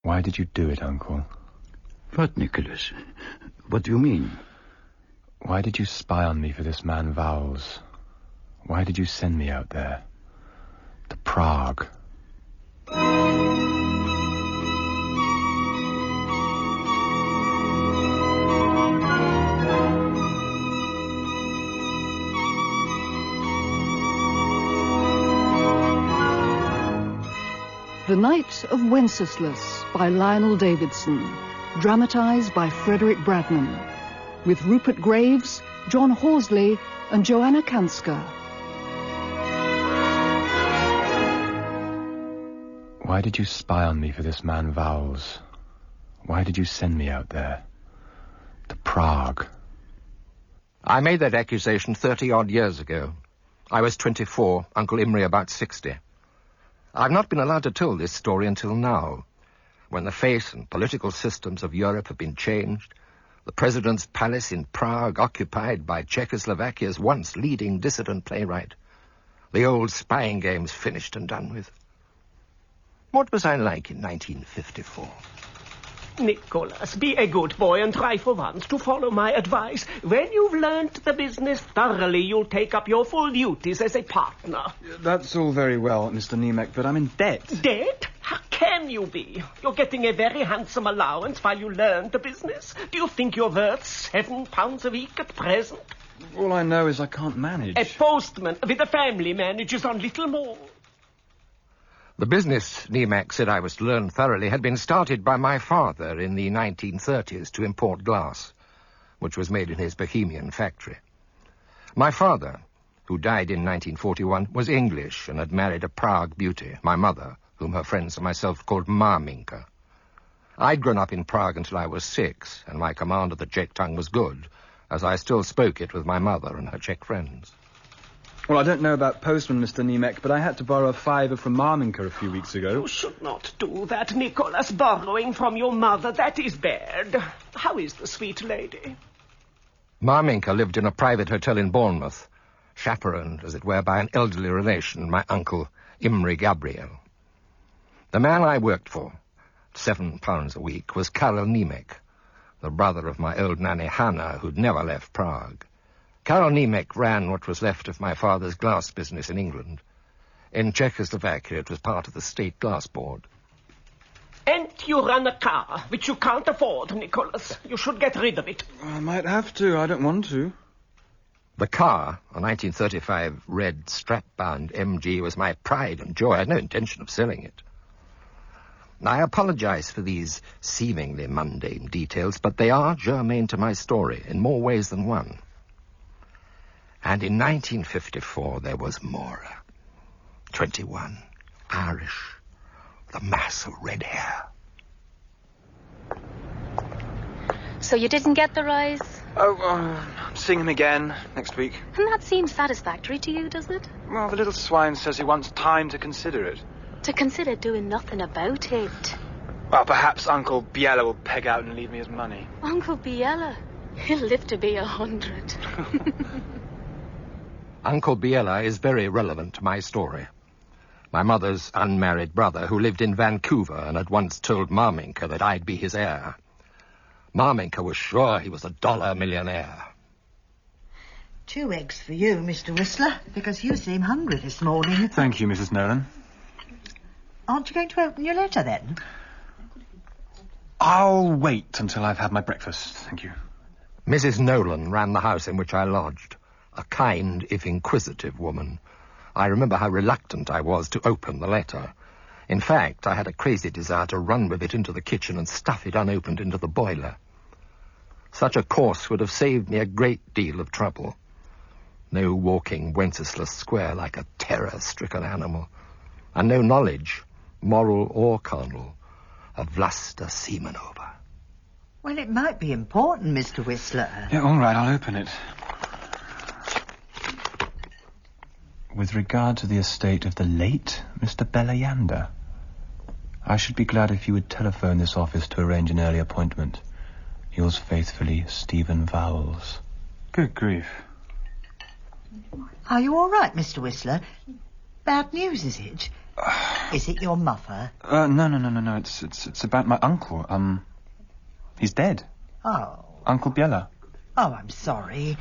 Why did you do it, Uncle? What, Nicholas? What do you mean? Why did you spy on me for this man Vowells? Why did you send me out there? To Prague? The Night of Wenceslas by Lionel Davidson, dramatised by Frederick Bradman, with Rupert Graves, John Horsley and Joanna Kanska. Why did you spy on me for this man Vowells? Why did you send me out there? To Prague? I made that accusation 30-odd years ago. I was 24, Uncle Imre about 60. I've not been allowed to tell this story until now, when the face and political systems of Europe have been changed, the President's palace in Prague occupied by Czechoslovakia's once leading dissident playwright, the old spying games finished and done with. What was I like in 1954? Nicolas, be a good boy and try for once to follow my advice. When you've learnt the business thoroughly, you'll take up your full duties as a partner. That's all very well, Mr. Nimck, but I'm in debt. Debt? How can you be? You're getting a very handsome allowance while you learn the business. Do you think you're worth £7 a week at present? All I know is I can't manage. A postman with a family manages on little more. The business Nimck said I was to learn thoroughly had been started by my father in the 1930s to import glass, which was made in his Bohemian factory. My father, who died in 1941, was English and had married a Prague beauty, my mother, whom her friends and myself called Maminka. I'd grown up in Prague until I was 6, and my command of the Czech tongue was good, as I still spoke it with my mother and her Czech friends. Well, I don't know about postman, Mr. Nimck, but I had to borrow a £5 from Maminka a few weeks ago. You should not do that, Nicolas. Borrowing from your mother, that is bad. How is the sweet lady? Maminka lived in a private hotel in Bournemouth, chaperoned, as it were, by an elderly relation, my uncle Imre Gabriel. The man I worked for, £7 a week, was Karel Nimck, the brother of my old nanny Hannah, who'd never left Prague. Karel Nimck ran what was left of my father's glass business in England. In Czechoslovakia, it was part of the State Glass Board. And you run a car, which you can't afford, Nicolas. You should get rid of it. I might have to. I don't want to. The car, a 1935 red strap-bound MG, was my pride and joy. I had no intention of selling it. I apologize for these seemingly mundane details, but they are germane to my story in more ways than one. And in 1954, there was Maura, 21, Irish, with a mass of red hair. So you didn't get the rise? I'm seeing him again next week. And that seems satisfactory to you, does it? Well, the little swine says he wants time to consider it. To consider doing nothing about it. Well, perhaps Uncle Biela will peg out and leave me his money. Uncle Biela? He'll live to be 100. Uncle Biela is very relevant to my story. My mother's unmarried brother, who lived in Vancouver and had once told Maminka that I'd be his heir. Maminka was sure he was a $1 millionaire. 2 eggs for you, Mr. Whistler, because you seem hungry this morning. Thank you, Mrs. Nolan. Aren't you going to open your letter, then? I'll wait until I've had my breakfast, thank you. Mrs. Nolan ran the house in which I lodged. A kind, if inquisitive woman. I remember how reluctant I was to open the letter. In fact, I had a crazy desire to run with it into the kitchen and stuff it unopened into the boiler. Such a course would have saved me a great deal of trouble. No walking Wenceslas Square like a terror-stricken animal. And no knowledge, moral or carnal, of Vlasta Semenova. Well, it might be important, Mr. Whistler. Yeah, all right, I'll open it. With regard to the estate of the late Mr. Belayander, I should be glad if you would telephone this office to arrange an early appointment. Yours faithfully, Stephen Vowells. Good grief. Are you all right, Mr. Whistler? Bad news, is it? Is it your mother? No. It's about my uncle. He's dead. Oh. Uncle Biela. Oh, I'm sorry.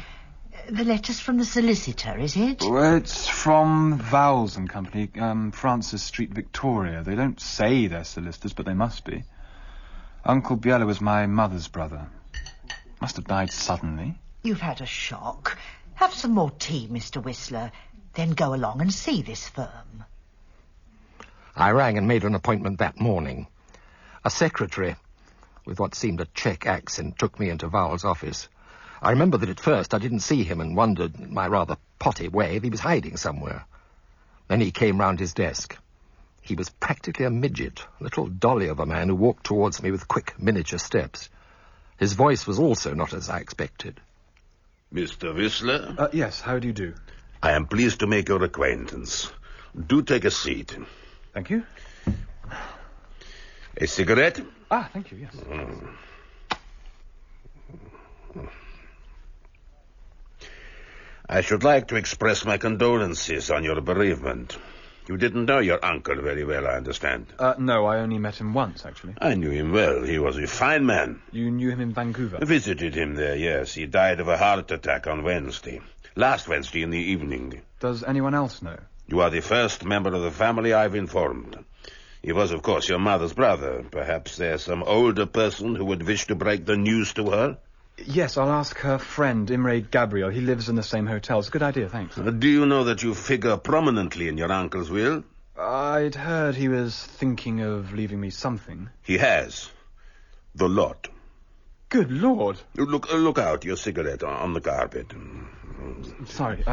The letter's from the solicitor, is it? Well, it's from Vowells and Company, Francis Street, Victoria. They don't say they're solicitors, but they must be. Uncle Biela was my mother's brother. Must have died suddenly. You've had a shock. Have some more tea, Mr. Whistler. Then go along and see this firm. I rang and made an appointment that morning. A secretary, with what seemed a Czech accent, took me into Vowell's office. I remember that at first I didn't see him and wondered, in my rather potty way, if he was hiding somewhere. Then he came round his desk. He was practically a midget, a little dolly of a man who walked towards me with quick miniature steps. His voice was also not as I expected. Mr. Whistler? Yes, how do you do? I am pleased to make your acquaintance. Do take a seat. Thank you. A cigarette? Thank you, yes. I should like to express my condolences on your bereavement. You didn't know your uncle very well, I understand. No, I only met him once, actually. I knew him well. He was a fine man. You knew him in Vancouver? I visited him there, yes. He died of a heart attack on Wednesday. Last Wednesday in the evening. Does anyone else know? You are the first member of the family I've informed. He was, of course, your mother's brother. Perhaps there's some older person who would wish to break the news to her? Yes, I'll ask her friend, Imre Gabriel. He lives in the same hotel. It's a good idea, thanks. Do you know that you figure prominently in your uncle's will? I'd heard he was thinking of leaving me something. He has. The lot. Good Lord. Look out, your cigarette on the carpet. Sorry,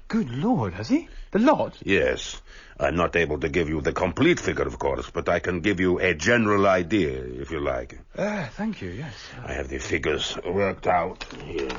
good Lord, has he? The lot? Yes. I'm not able to give you the complete figure, of course, but I can give you a general idea, if you like. Thank you, yes. I have the figures worked out here.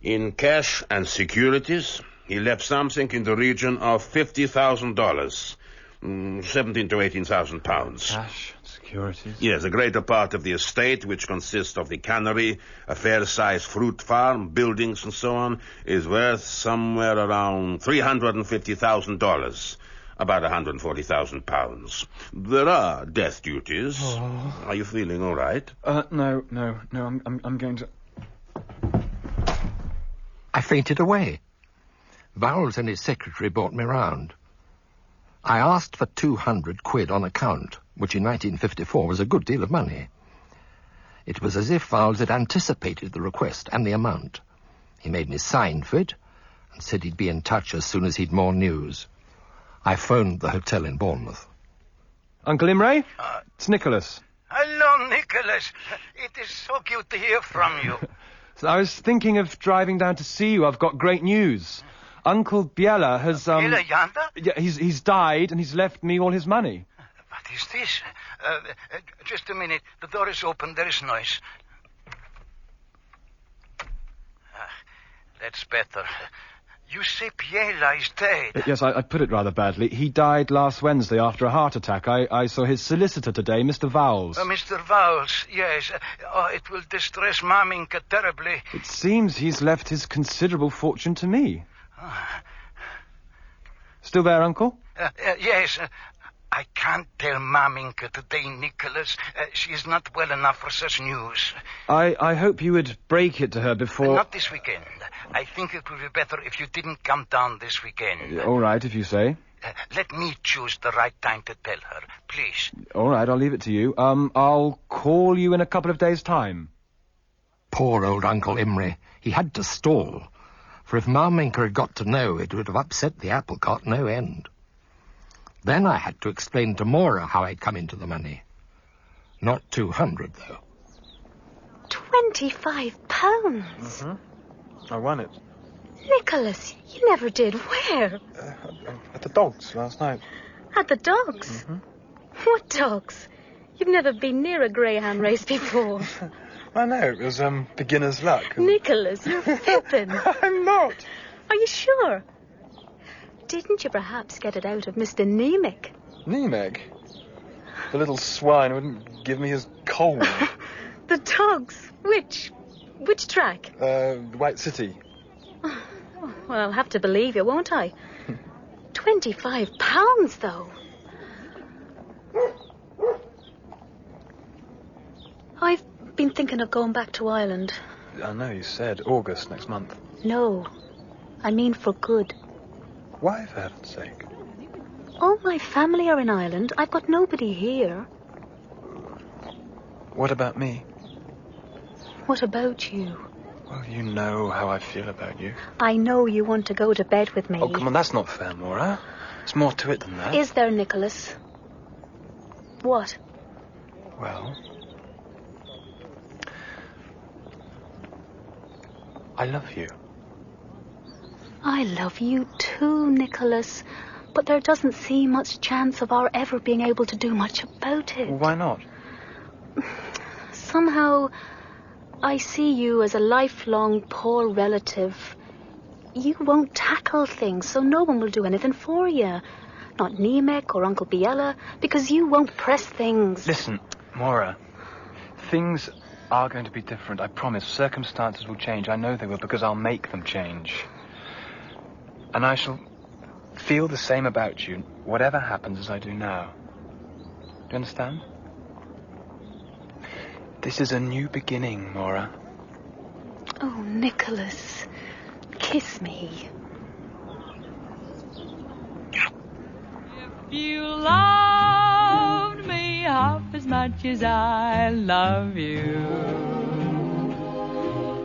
In cash and securities, he left something in the region of $50,000. 17,000 to 18,000 pounds. Cash, securities? Yes, the greater part of the estate, which consists of the cannery, a fair-sized fruit farm, buildings, and so on, is worth somewhere around $350,000, about 140,000 pounds. There are death duties. Oh. Are you feeling all right? No, I'm going to... I fainted away. Vowells and his secretary brought me round. I asked for 200 quid on account, which in 1954 was a good deal of money. It was as if Vowells had anticipated the request and the amount. He made me sign for it and said he'd be in touch as soon as he'd more news. I phoned the hotel in Bournemouth. Uncle Imre? It's Nicolas. Hello, Nicolas. It is so cute to hear from you. So I was thinking of driving down to see you. I've got great news. Uncle Biela has, Biela yonder? Yeah, he's died and he's left me all his money. What is this? Just a minute. The door is open. There is noise. That's better. You say Biela is dead? Yes, I put it rather badly. He died last Wednesday after a heart attack. I saw his solicitor today, Mr. Vowells. Mr. Vowells, yes. It will distress Maminka terribly. It seems he's left his considerable fortune to me. Still there, Uncle? Yes. I can't tell Maminka today, Nicolas. She is not well enough for such news. I hope you would break it to her before... Not this weekend. I think it would be better if you didn't come down this weekend. All right, if you say. Let me choose the right time to tell her, please. All right, I'll leave it to you. I'll call you in a couple of days' time. Poor old Uncle Imre. He had to stall. For if Maminka had got to know, it would have upset the apple cart no end. Then I had to explain to Maura how I'd come into the money. Not 200, though. £25? Mm-hmm. I won it. Nicolas, you never did. Where? At the dogs last night. At the dogs? Mm-hmm. What dogs? You've never been near a greyhound race before. I know, it was beginner's luck. Nicolas, you're fibbing. I'm not. Are you sure? Didn't you perhaps get it out of Mr. Nimck? Nimck? The little swine wouldn't give me his coal. The dogs? Which track? White City. Well, I'll have to believe you, won't I? £25, though. I've been thinking of going back to Ireland. I know, you said August next month. No, I mean for good. Why, for heaven's sake? All my family are in Ireland. I've got nobody here. What about me? What about you? Well, you know how I feel about you. I know you want to go to bed with me. Oh, come on, that's not fair, Maura. There's more to it than that. Is there, Nicholas? What? Well, I love you. I love you too, Nicholas. But there doesn't seem much chance of our ever being able to do much about it. Why not? Somehow, I see you as a lifelong poor relative. You won't tackle things, so no one will do anything for you. Not Nimck or Uncle Biela, because you won't press things. Listen, Maura, things are going to be different, I promise. Circumstances will change. I know they will, because I'll make them change. And I shall feel the same about you, whatever happens, as I do now. Do you understand? This is a new beginning, Maura. Oh, Nicholas, kiss me. If you loved me half as much as I love you,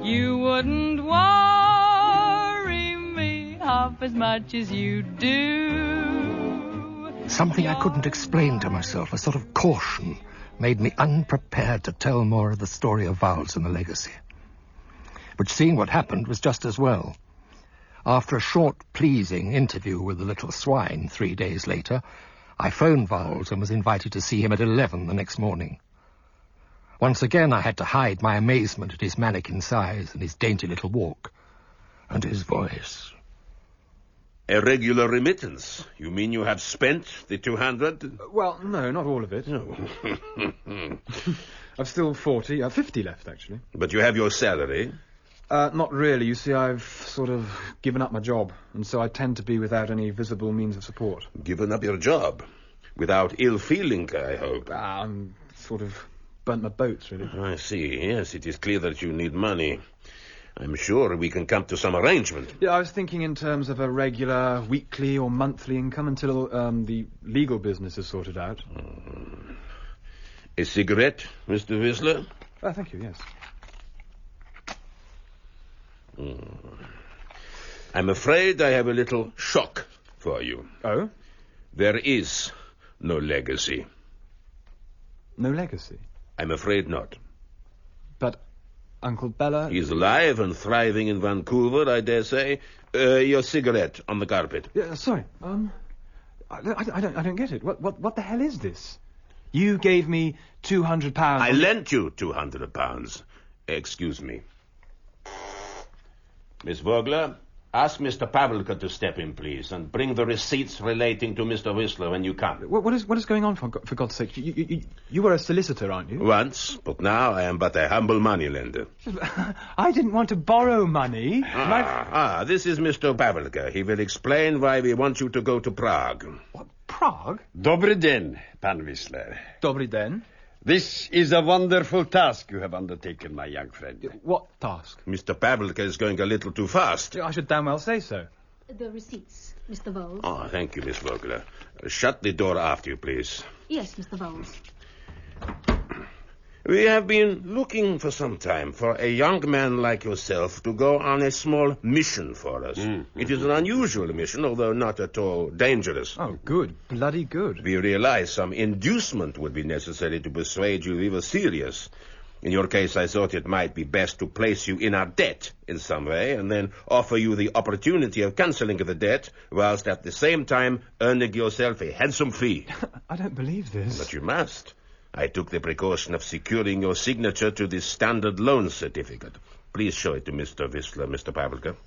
you wouldn't worry me half as much as you do. Something I couldn't explain to myself, a sort of caution, made me unprepared to tell Maura the story of Vowells and the legacy. But seeing what happened was just as well. After a short, pleasing interview with the little swine 3 days later, I phoned Vowells and was invited to see him at 11 the next morning. Once again I had to hide my amazement at his mannequin size and his dainty little walk, and his voice. A regular remittance? You mean you have spent the 200? Well, no, not all of it. No. I've still 50 left, actually. But you have your salary? Not really. You see, I've sort of given up my job, and so I tend to be without any visible means of support. Given up your job? Without ill feeling, I hope? I'm sort of burnt my boats, really. I see. Yes, it is clear that you need money. I'm sure we can come to some arrangement. Yeah, I was thinking in terms of a regular weekly or monthly income until the legal business is sorted out. A cigarette, Mr. Whistler? Thank you, yes. I'm afraid I have a little shock for you. Oh? There is no legacy. No legacy? I'm afraid not. But Uncle Bella... He's alive and thriving in Vancouver, I dare say. Your cigarette on the carpet. Yeah, sorry. I don't get it. What the hell is this? You gave me £200. I lent you £200. Excuse me. Miss Vogler, ask Mr. Pavelka to step in, please, and bring the receipts relating to Mr. Whistler when you come. What is going on, for God's sake? You were a solicitor, aren't you? Once, but now I am but a humble moneylender. I didn't want to borrow money. This is Mr. Pavelka. He will explain why we want you to go to Prague. What, Prague? Dobry den, Pan Whistler. Dobry den? This is a wonderful task you have undertaken, my young friend. What task? Mr. Pavelka is going a little too fast. I should damn well say so. The receipts, Mr. Vowells. Oh, thank you, Miss Vogler. Shut the door after you, please. Yes, Mr. Vowells. We have been looking for some time for a young man like yourself to go on a small mission for us. It is an unusual mission, although not at all dangerous. Oh, good. Bloody good. We realize some inducement would be necessary to persuade you we were serious. In your case, I thought it might be best to place you in our debt in some way, and then offer you the opportunity of cancelling the debt, whilst at the same time earning yourself a handsome fee. I don't believe this. But you must. I took the precaution of securing your signature to the standard loan certificate. Please show it to Mr. Whistler, Mr. Pavelka.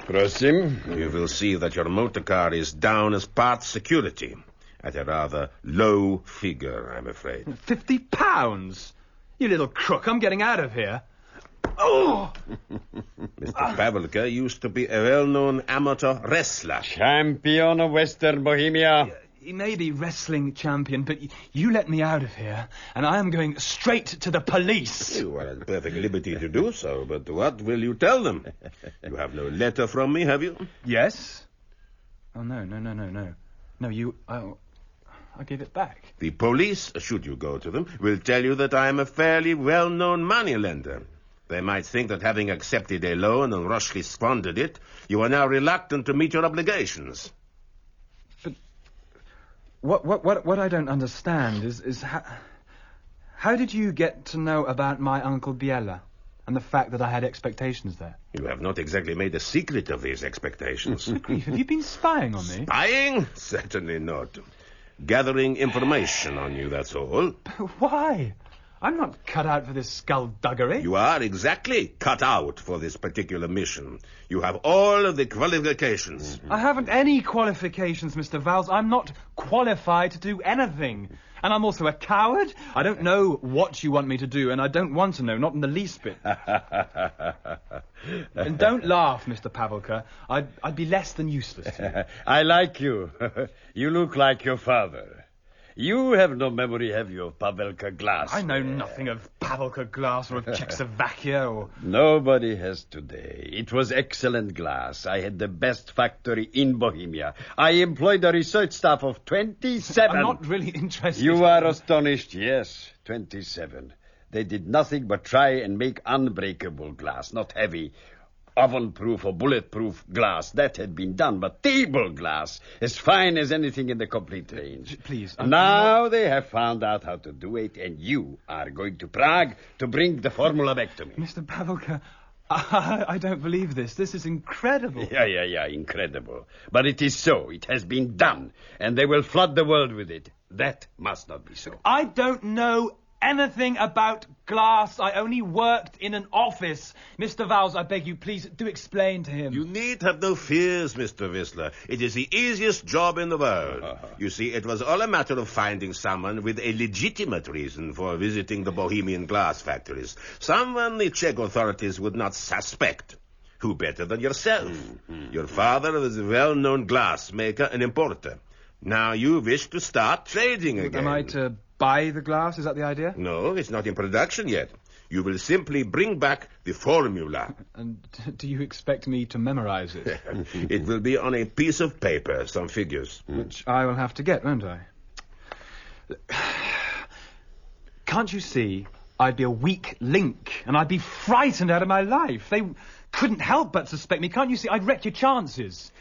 Prosim. You will see that your motor car is down as part security, at a rather low figure, I'm afraid. £50? You little crook, I'm getting out of here. Oh! Mr. Pavelka used to be a well-known amateur wrestler. Champion of Western Bohemia. He may be wrestling champion, but you let me out of here, and I am going straight to the police. You are at perfect liberty to do so, but what will you tell them? You have no letter from me, have you? Yes? Oh, no. No, I'll give it back. The police, should you go to them, will tell you that I am a fairly well-known moneylender. They might think that having accepted a loan and rashly squandered it, you are now reluctant to meet your obligations. But what I don't understand is how did you get to know about my Uncle Biela and the fact that I had expectations there? You have not exactly made a secret of these expectations. Grief, have you been spying on me? Spying? Certainly not. Gathering information on you, that's all. Why? I'm not cut out for this skullduggery. You are exactly cut out for this particular mission. You have all of the qualifications. I haven't any qualifications, Mr. Vowells. I'm not qualified to do anything. And I'm also a coward. I don't know what you want me to do, and I don't want to know, not in the least bit. And don't laugh, Mr. Pavelka. I'd be less than useless to you. I like you. You look like your father. You have no memory, have you, of Pavelka glass? I know nothing of Pavelka glass or of Czechoslovakia or... Nobody has today. It was excellent glass. I had the best factory in Bohemia. I employed a research staff of 27. I'm not really interested. You are astonished, yes. 27. They did nothing but try and make unbreakable glass, not heavy, oven-proof or bulletproof glass. That had been done, but table glass, as fine as anything in the complete range. Please. Now they have found out how to do it, and you are going to Prague to bring the formula back to me. Mr. Pavelka, I don't believe this. This is incredible. Yeah, incredible. But it is so. It has been done, and they will flood the world with it. That must not be so. I don't know anything about glass. I only worked in an office. Mr. Vowells, I beg you, please do explain to him. You need have no fears, Mr. Whistler. It is the easiest job in the world. You see, it was all a matter of finding someone with a legitimate reason for visiting the Bohemian glass factories. Someone the Czech authorities would not suspect. Who better than yourself? Your father was a well-known glass maker and importer. Now you wish to start trading again. Am I to buy the glass? Is that the idea? No, it's not in production yet. You will simply bring back the formula. And do you expect me to memorize it? It will be on a piece of paper, some figures. Which I will have to get, won't I? Can't you see? I'd be a weak link, and I'd be frightened out of my life. They couldn't help but suspect me. Can't you see? I'd wreck your chances.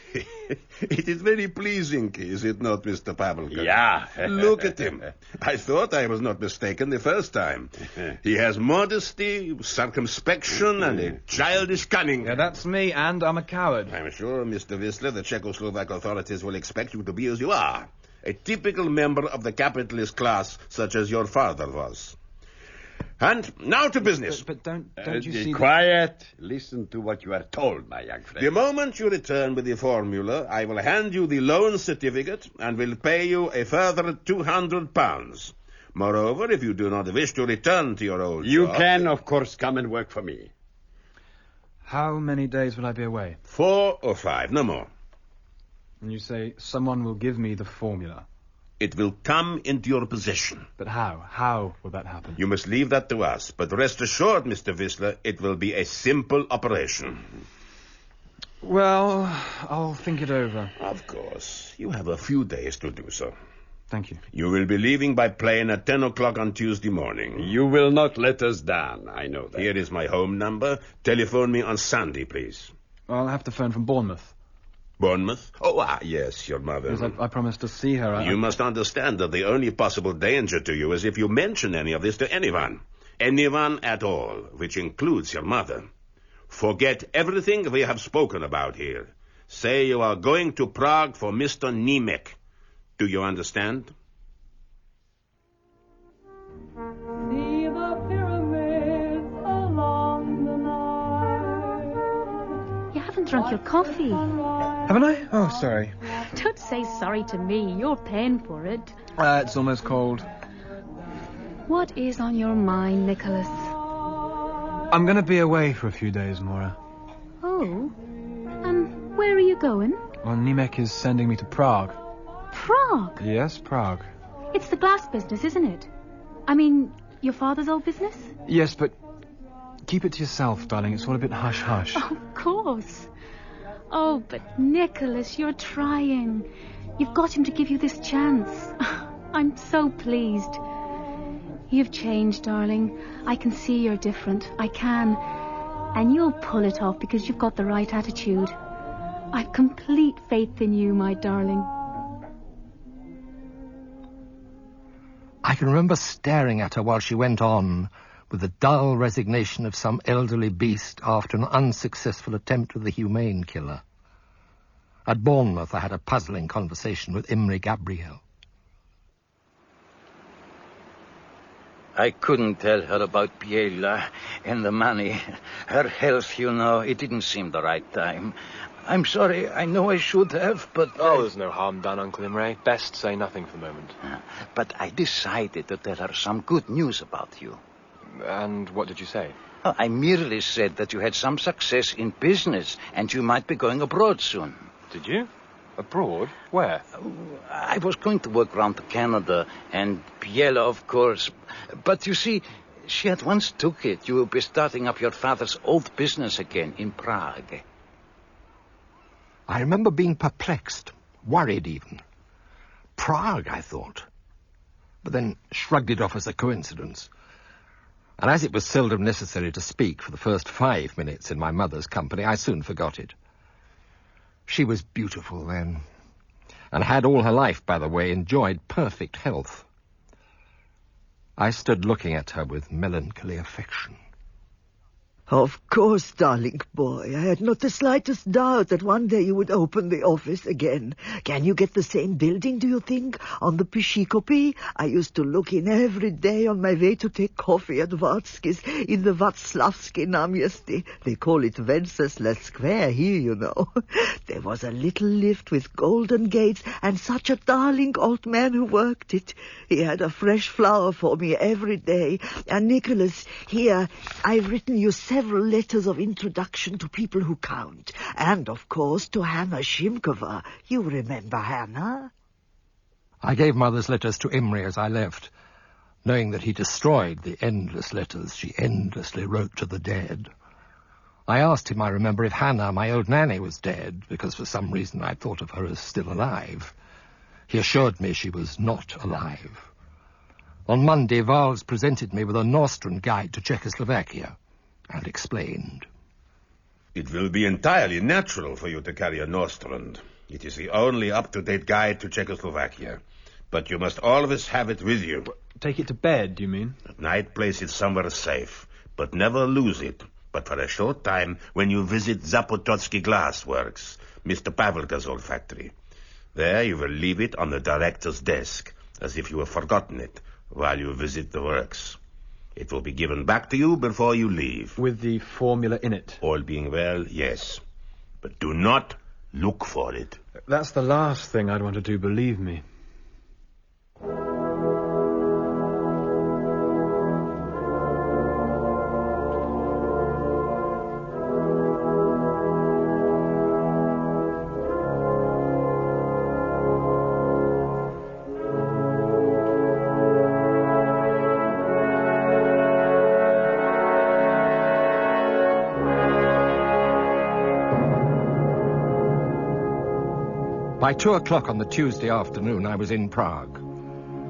It is very pleasing, is it not, Mr. Pavelka? Yeah. Look at him. I thought I was not mistaken the first time. He has modesty, circumspection, and a childish cunning. Yeah, that's me, and I'm a coward. I'm sure, Mr. Whistler, the Czechoslovak authorities will expect you to be as you are. A typical member of the capitalist class, such as your father was. And now to business. But don't you see... Quiet. Listen to what you are told, my young friend. The moment you return with the formula, I will hand you the loan certificate and will pay you a further £200. Moreover, if you do not wish to return to your old You job... can, of course, come and work for me. How many days will I be away? 4 or 5, no more. And you say someone will give me the formula? It will come into your possession. But how? How will that happen? You must leave that to us. But rest assured, Mr. Whistler, it will be a simple operation. Well, I'll think it over. Of course. You have a few days to do so. Thank you. You will be leaving by plane at 10 o'clock on Tuesday morning. You will not let us down, I know that. Here is my home number. Telephone me on Sunday, please. I'll have to phone from Bournemouth. Bournemouth? Oh, yes, your mother. Yes, I promised to see her. You must understand that the only possible danger to you is if you mention any of this to anyone. Anyone at all, which includes your mother. Forget everything we have spoken about here. Say you are going to Prague for Mr. Nimck. Do you understand? See the pyramids along the Nile. You haven't drunk your coffee. Haven't I? Oh, sorry. Don't say sorry to me. You're paying for it. It's almost cold. What is on your mind, Nicholas? I'm going to be away for a few days, Maura. Oh? Where are you going? Well, Nimck is sending me to Prague. Prague? Yes, Prague. It's the glass business, isn't it? I mean, your father's old business? Yes, but keep it to yourself, darling. It's all a bit hush-hush. Oh, of course. Oh, but Nicolas, you're trying. You've got him to give you this chance. I'm so pleased. You've changed, darling. I can see you're different. I can. And you'll pull it off because you've got the right attitude. I've complete faith in you, my darling. I can remember staring at her while she went on, with the dull resignation of some elderly beast after an unsuccessful attempt with the humane killer. At Bournemouth, I had a puzzling conversation with Imre Gabriel. I couldn't tell her about Paula and the money. Her health, you know, it didn't seem the right time. I'm sorry, I know I should have, but... Oh, there's no harm done, Uncle Imre. Best say nothing for the moment. But I decided that there are some good news about you. And what did you say? I merely said that you had some success in business and you might be going abroad soon. Did you? Abroad? Where? I was going to work round to Canada and Paula, of course. But you see, she at once took it. You will be starting up your father's old business again in Prague. I remember being perplexed, worried even. Prague, I thought. But then shrugged it off as a coincidence. And as it was seldom necessary to speak for the first 5 minutes in my mother's company, I soon forgot it. She was beautiful then, and had all her life, by the way, enjoyed perfect health. I stood looking at her with melancholy affection. Of course, darling boy. I had not the slightest doubt that one day you would open the office again. Can you get the same building, do you think, on the Pishikopi? I used to look in every day on my way to take coffee at Vatsky's in the Vatslavsky Namjesty. They call it Wenceslas Square here, you know. There was a little lift with golden gates and such a darling old man who worked it. He had a fresh flower for me every day. And Nicolas, here, I've written you several letters of introduction to people who count. And, of course, to Hannah Shimkova. You remember Hannah? I gave Mother's letters to Imre as I left, knowing that he destroyed the endless letters she endlessly wrote to the dead. I asked him, I remember, if Hannah, my old nanny, was dead, because for some reason I thought of her as still alive. He assured me she was not alive. On Monday, Vowells presented me with a Norstrand guide to Czechoslovakia, and explained. It will be entirely natural for you to carry a Norstrand. It is the only up-to-date guide to Czechoslovakia. But you must always have it with you. Take it to bed, you mean? At night, place it somewhere safe, but never lose it. But for a short time, when you visit Zapototsky Glass Works, Mr. Pavelka's old factory. There you will leave it on the director's desk, as if you have forgotten it, while you visit the works. It will be given back to you before you leave. With the formula in it? All being well, yes. But do not look for it. That's the last thing I'd want to do, believe me. By 2 o'clock on the Tuesday afternoon, I was in Prague.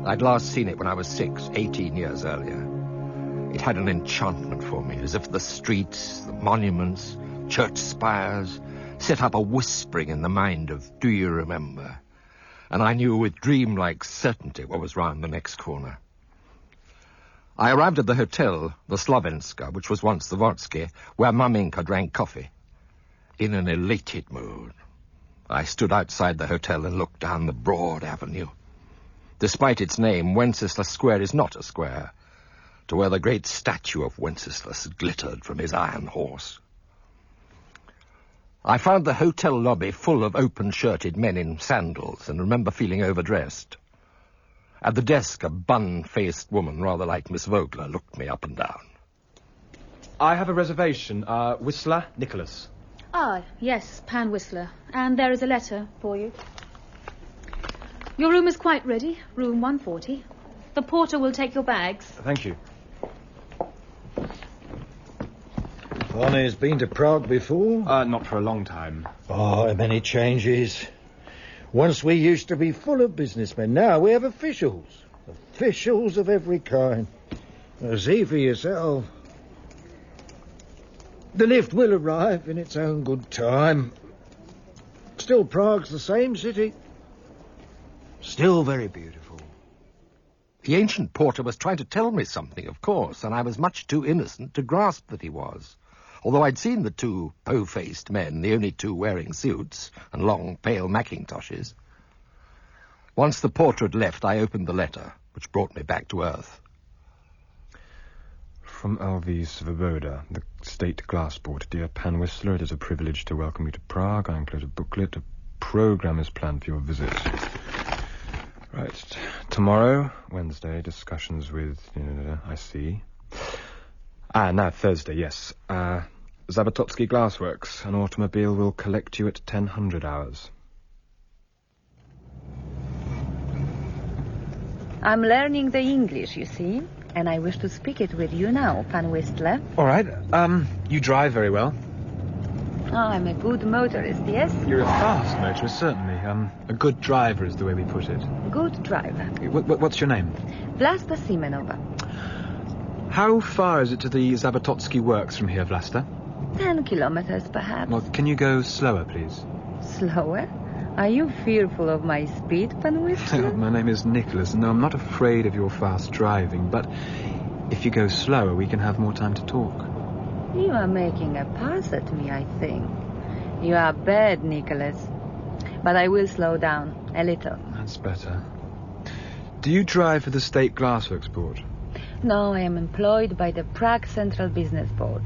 I'd last seen it when I was 18 years earlier. It had an enchantment for me, as if the streets, the monuments, church spires set up a whispering in the mind of, do you remember? And I knew with dreamlike certainty what was round the next corner. I arrived at the hotel, the Slovenska, which was once the Vodsky, where Maminka drank coffee. In an elated mood, I stood outside the hotel and looked down the broad avenue. Despite its name, Wenceslas Square is not a square, to where the great statue of Wenceslas glittered from his iron horse. I found the hotel lobby full of open-shirted men in sandals and remember feeling overdressed. At the desk, a bun-faced woman, rather like Miss Vogler, looked me up and down. I have a reservation. Whistler, Nicolas. Ah, yes, Pan Whistler. And there is a letter for you. Your room is quite ready, room 140. The porter will take your bags. Thank you. Bonnie's been to Prague before? Not for a long time. Oh, many changes. Once we used to be full of businessmen. Now we have officials. Officials of every kind. See for yourself. The lift will arrive in its own good time. Still, Prague's the same city. Still very beautiful. The ancient porter was trying to tell me something, of course, and I was much too innocent to grasp that he was. Although I'd seen the two po-faced men, the only two wearing suits and long, pale mackintoshes. Once the porter had left, I opened the letter, which brought me back to earth. From L.V. Svoboda, the State Glassport. Dear Pan Whistler, it is a privilege to welcome you to Prague. I enclose a booklet. A program is planned for your visit. Right. Tomorrow, Wednesday, discussions with... I see. Now Thursday, yes. Zabatotsky Glassworks. An automobile will collect you at 10:00 hours. I'm learning the English, you see, and I wish to speak it with you now, Pan Whistler. All right. You drive very well. Oh, I'm a good motorist, yes? You're a fast motorist, certainly. A good driver is the way we put it. Good driver. What's your name? Vlasta Simenova. How far is it to the Zabatotsky works from here, Vlasta? 10 kilometers, perhaps. Well, can you go slower, please? Slower? Are you fearful of my speed, Pan Whistler? My name is Nicolas. No, I'm not afraid of your fast driving, but if you go slower, we can have more time to talk. You are making a pass at me, I think. You are bad, Nicolas. But I will slow down a little. That's better. Do you drive for the State Glassworks Board? No, I am employed by the Prague Central Business Board.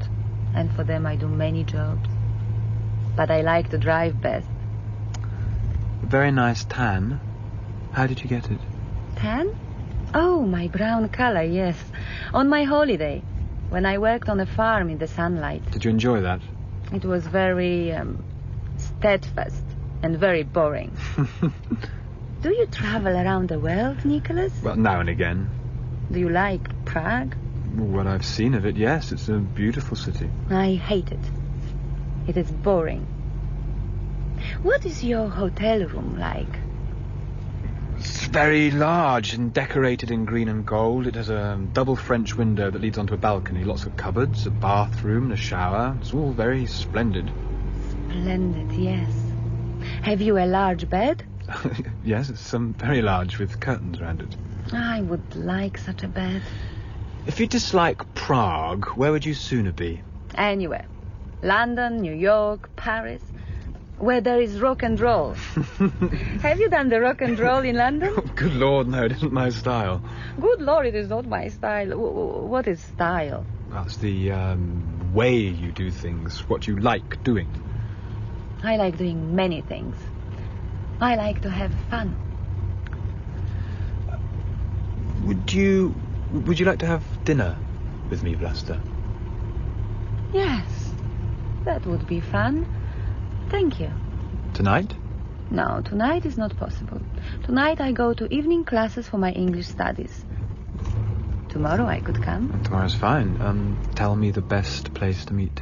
And for them I do many jobs. But I like to drive best. A very nice tan. How did you get it? Tan? Oh, my brown color, yes. On my holiday, when I worked on a farm in the sunlight. Did you enjoy that? It was very steadfast and very boring. Do you travel around the world, Nicolas? Well, now and again. Do you like Prague? What I've seen of it, yes. It's a beautiful city. I hate it. It is boring. What is your hotel room like? It's very large and decorated in green and gold. It has a double French window that leads onto a balcony. Lots of cupboards, a bathroom, a shower. It's all very splendid. Splendid, yes. Have you a large bed? Yes, it's very large with curtains around it. I would like such a bed. If you dislike Prague, where would you sooner be? Anywhere. London, New York, Paris. Where there is rock and roll. Have you done the rock and roll in London? Oh, good Lord, no, it isn't my style. Good Lord, it is not my style. What is style? That's the way you do things, what you like doing. I like doing many things. I like to have fun. Would you like to have dinner with me, Vlasta? Yes, that would be fun. Thank you. Tonight? No, tonight is not possible. Tonight I go to evening classes for my English studies. Tomorrow I could come. Tomorrow's fine. Tell me the best place to meet.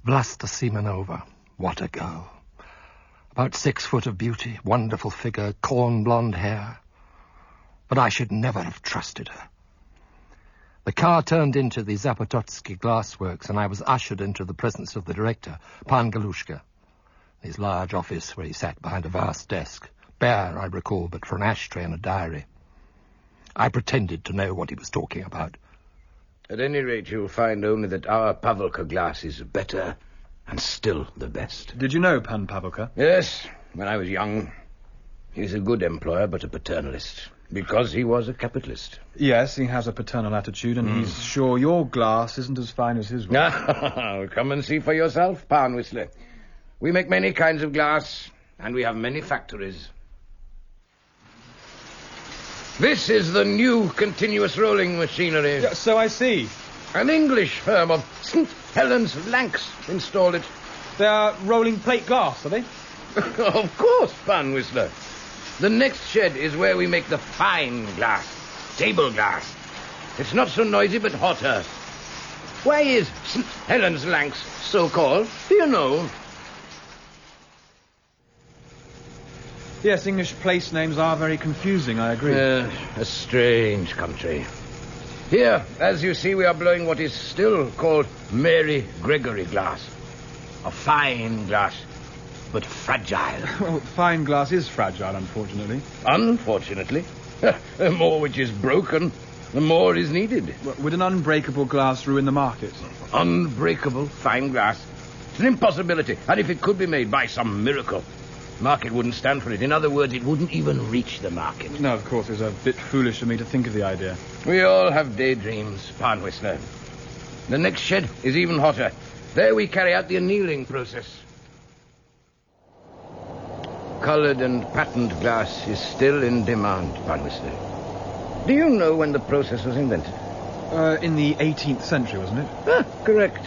Vlasta Simenova. What a girl. About 6 foot of beauty, wonderful figure, corn blonde hair. But I should never have trusted her. The car turned into the Zabatotsky Glassworks, and I was ushered into the presence of the director, Pan Galushka. His large office where he sat behind a vast desk, bare, I recall, but for an ashtray and a diary. I pretended to know what he was talking about. At any rate, you'll find only that our Pavelka glass is better and still the best. Did you know Pan Pavelka? Yes, when I was young. He's a good employer, but a paternalist. Because he was a capitalist. Yes, he has a paternal attitude, and he's sure your glass isn't as fine as his one. Come and see for yourself, Pan Whistler. We make many kinds of glass, and we have many factories. This is the new continuous rolling machinery. Yeah, so I see. An English firm of St. Helens Lanks installed it. They are rolling plate glass, are they? Of course, Pan Whistler. The next shed is where we make the fine glass, table glass. It's not so noisy, but hotter. Why is St. Helens Lanks so called? Do you know? Yes, English place names are very confusing, I agree. A strange country. Here, as you see, we are blowing what is still called Mary Gregory glass. A fine glass, but fragile. Well, fine glass is fragile, unfortunately. Unfortunately. The more which is broken, the more is needed. Would an unbreakable glass ruin the market? Unbreakable fine glass? It's an impossibility. And if it could be made by some miracle, the market wouldn't stand for it. In other words, it wouldn't even reach the market. No, of course, it's a bit foolish of me to think of the idea. We all have daydreams, Pan Whistler. The next shed is even hotter. There we carry out the annealing process. Coloured and patterned glass is still in demand, Pan Whistler. Do you know when the process was invented? In the 18th century, wasn't it? Correct.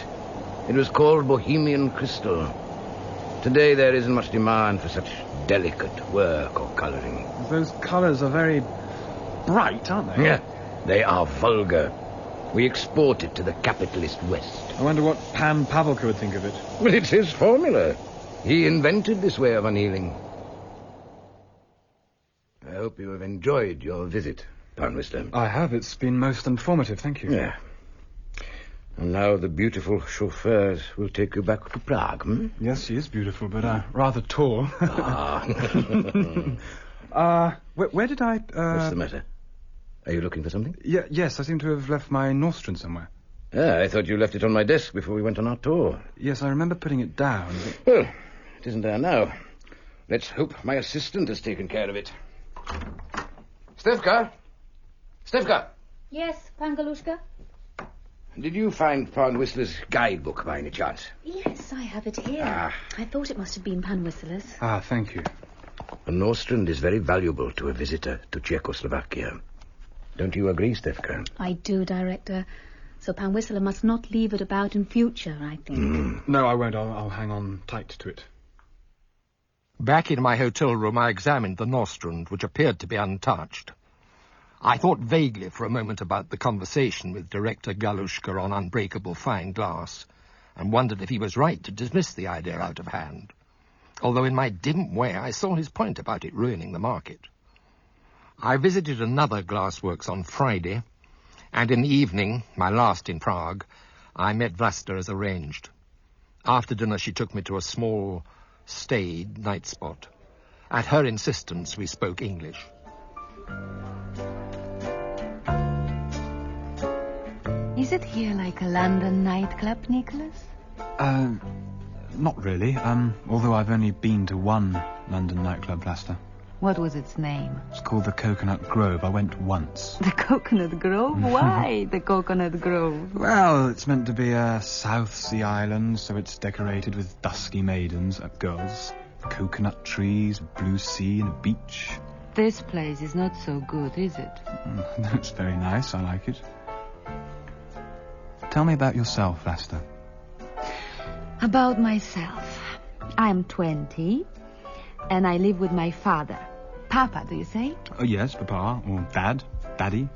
It was called Bohemian crystal. Today there isn't much demand for such delicate work or colouring. Those colours are very bright, aren't they? Yeah, they are vulgar. We export it to the capitalist West. I wonder what Pavelka would think of it. Well, it's his formula. He invented this way of annealing. I hope you have enjoyed your visit, Pan Whistler. I have. It's been most informative, thank you. Yeah. And now the beautiful chauffeurs will take you back to Prague, hmm? Yes, she is beautiful, but rather tall. Where did I... What's the matter? Are you looking for something? Yes, I seem to have left my Norstrand somewhere. I thought you left it on my desk before we went on our tour. Yes, I remember putting it down. But... Well, it isn't there now. Let's hope my assistant has taken care of it. Stefka? Stefka? Yes, Pan Galushka? Did you find Pan Whistler's guidebook by any chance? Yes, I have it here. I thought it must have been Pan Whistler's. Thank you. A Norstrand is very valuable to a visitor to Czechoslovakia. Don't you agree, Stefka? I do, Director. So Pan Whistler must not leave it about in future, I think. No, I won't. I'll hang on tight to it. Back in my hotel room, I examined the Norstrand, which appeared to be untouched. I thought vaguely for a moment about the conversation with Director Galushka on unbreakable fine glass, and wondered if he was right to dismiss the idea out of hand, although in my dim way I saw his point about it ruining the market. I visited another glassworks on Friday, and in the evening, my last in Prague, I met Vlasta as arranged. After dinner she took me to a small, staid night spot. At her insistence, we spoke English. Is it here like a London nightclub, Nicholas? Not really. Although I've only been to one London nightclub, Vlasta. What was its name? It's called the Coconut Grove. I went once. The Coconut Grove? Why the Coconut Grove? Well, it's meant to be a South Sea island, so it's decorated with dusky maidens, girls, coconut trees, blue sea and a beach. This place is not so good, is it? That's very nice. I like it. Tell me about yourself, Vlasta. About myself. I'm 20, and I live with my father. Papa, do you say? Oh, yes, Papa, or Dad, Daddy.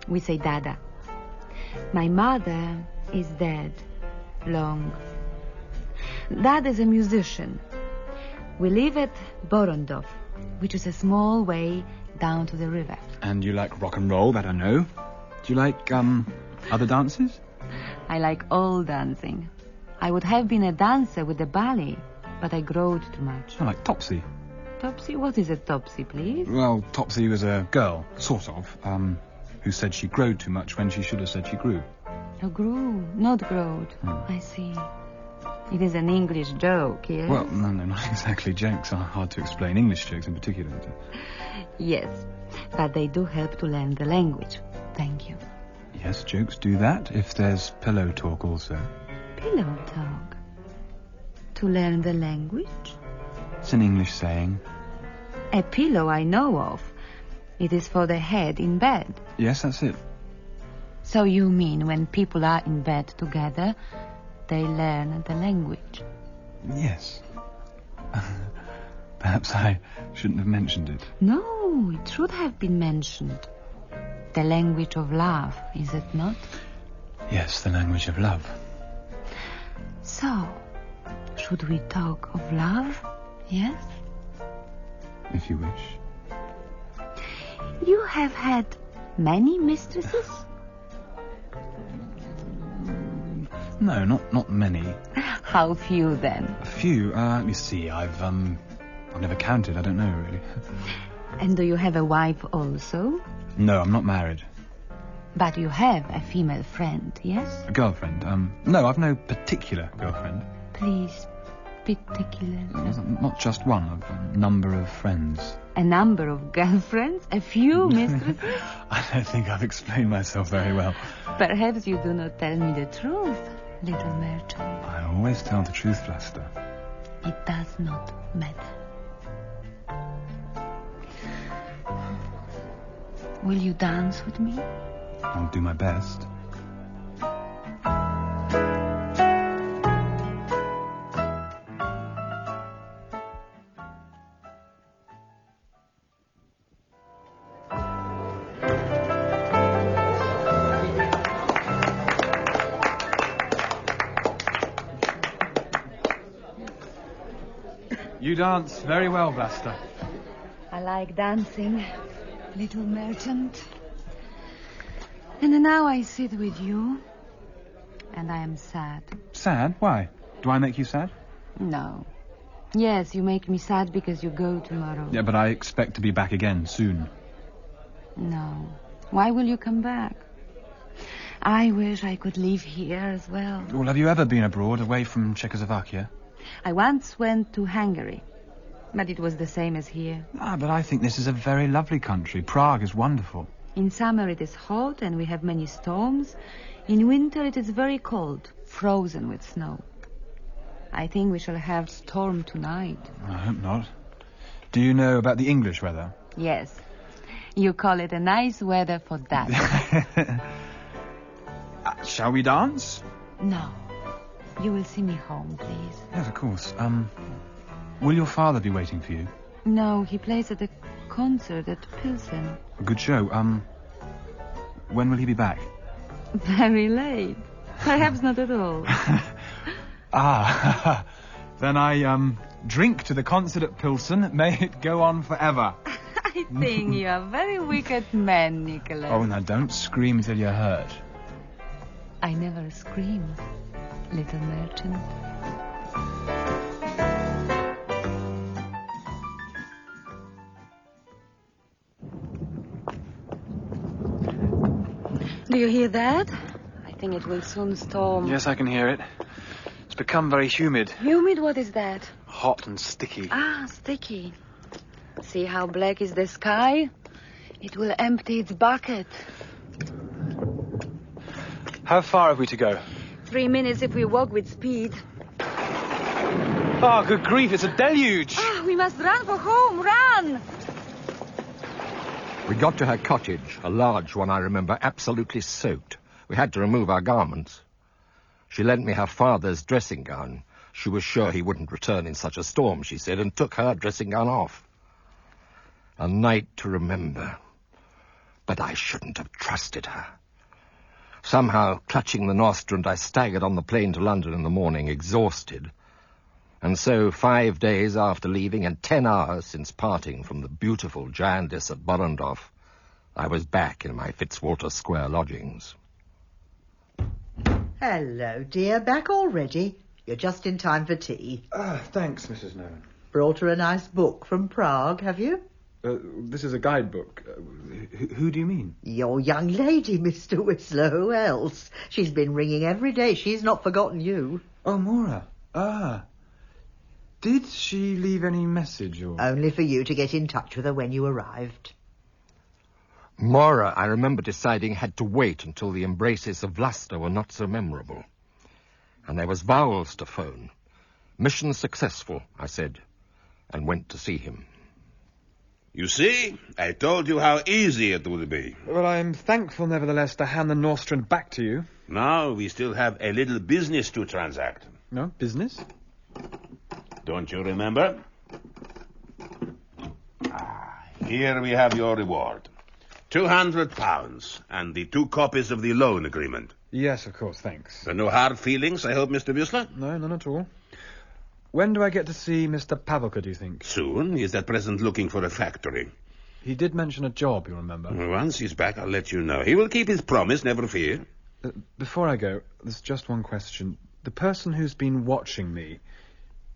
We say Dada. My mother is dead. Long. Dad is a musician. We live at Borondov, which is a small way down to the river. And you like rock and roll, that I know. Do you like, other dances? I like all dancing. I would have been a dancer with the ballet, but I growed too much. I like Topsy. Topsy? What is a Topsy, please? Well, Topsy was a girl, sort of, who said she growed too much when she should have said she grew. Oh, grew, not growed. I see. It is an English joke, yes? Well, no, not exactly. Jokes are hard to explain. English jokes in particular. Yes, but they do help to learn the language. Thank you. Yes, jokes do that, if there's pillow talk also. Pillow talk? To learn the language? It's an English saying. A pillow I know of. It is for the head in bed. Yes, that's it. So you mean when people are in bed together, they learn the language? Yes. Perhaps I shouldn't have mentioned it. No, it should have been mentioned. The language of love, is it not? Yes, the language of love. So, should we talk of love? Yes? If you wish. You have had many mistresses? No, not many. How few, then? A few? Let me see. I've never counted. I don't know, really. And do you have a wife also? No, I'm not married. But you have a female friend, yes? A girlfriend? No, I've no particular girlfriend. Please, particular. Not just one. I've a number of friends. A number of girlfriends? A few mistresses? I don't think I've explained myself very well. Perhaps you do not tell me the truth, little merchant. I always tell the truth, Vlasta. It does not matter. Will you dance with me? I'll do my best. You dance very well, Vlasta. I like dancing, little merchant. And now I sit with you, and I am sad. Sad? Why? Do I make you sad? No. Yes, you make me sad because you go tomorrow. Yeah, but I expect to be back again soon. No. Why will you come back? I wish I could live here as well. Well, have you ever been abroad, away from Czechoslovakia? I once went to Hungary, but it was the same as here. But I think this is a very lovely country. Prague is wonderful. In summer it is hot and we have many storms. In winter it is very cold, frozen with snow. I think we shall have storm tonight. I hope not. Do you know about the English weather? Yes. You call it a nice weather for that. Shall we dance? No. You will see me home, please. Yes, of course. Will your father be waiting for you? No, he plays at a concert at Pilsen. A good show. When will he be back? Very late. Perhaps not at all. Then I, drink to the concert at Pilsen. May it go on forever. I think you are a very wicked man, Nicolas. Oh, now don't scream till you're hurt. I never scream, little merchant. Do you hear that? I think it will soon storm. Yes, I can hear it. It's become very humid. Humid? What is that? Hot and sticky. Sticky. See how black is the sky? It will empty its bucket. How far have we to go? 3 minutes if we walk with speed. Oh, good grief, it's a deluge! We must run for home, run! We got to her cottage, a large one, I remember, absolutely soaked. We had to remove our garments. She lent me her father's dressing gown. She was sure he wouldn't return in such a storm, she said, and took her dressing gown off. A night to remember. But I shouldn't have trusted her. Somehow, clutching the nostrand, I staggered on the plane to London in the morning, exhausted. And so, 5 days after leaving and 10 hours since parting from the beautiful giantess at Borondov, I was back in my Fitzwalter Square lodgings. Hello, dear. Back already? You're just in time for tea. Thanks, Mrs. Nolan. Brought her a nice book from Prague, have you? This is a guidebook. Who do you mean? Your young lady, Mr. Whistler. Who else? She's been ringing every day. She's not forgotten you. Oh, Maura. Did she leave any message or... Only for you to get in touch with her when you arrived. Maura, I remember deciding, had to wait until the embraces of Vlasta were not so memorable. And there was Vowells to phone. Mission successful, I said, and went to see him. You see, I told you how easy it would be. Well, I'm thankful, nevertheless, to hand the Norstrand back to you. Now we still have a little business to transact. No, business? Don't you remember? Here we have your reward. £200 and the 2 copies of the loan agreement. Yes, of course, thanks. So no hard feelings, I hope, Mr. Whistler? No, none at all. When do I get to see Mr. Pavelka, do you think? Soon. He is at present looking for a factory. He did mention a job, you remember. Once he's back, I'll let you know. He will keep his promise, never fear. Before I go, there's just one question. The person who's been watching me,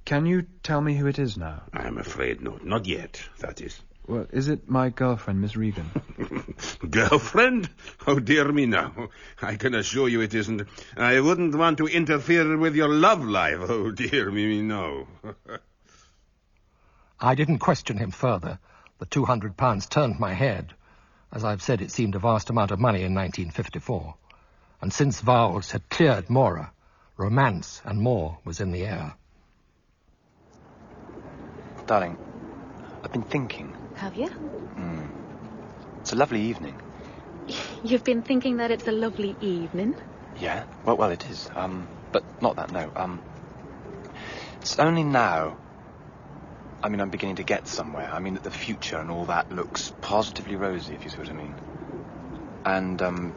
can you tell me who it is now? I'm afraid not. Not yet, that is. Well, is it my girlfriend, Miss Regan? Girlfriend? Oh, dear me, no. I can assure you it isn't. I wouldn't want to interfere with your love life. Oh, dear me, no. I didn't question him further. The £200 turned my head. As I've said, it seemed a vast amount of money in 1954. And since Vowells had cleared Maura, romance and more was in the air. Darling, I've been thinking. Have you? It's a lovely evening. You've been thinking that it's a lovely evening? Yeah, well, it is. But not that, no. It's only now. I'm beginning to get somewhere. That the future and all that looks positively rosy, if you see what I mean. And,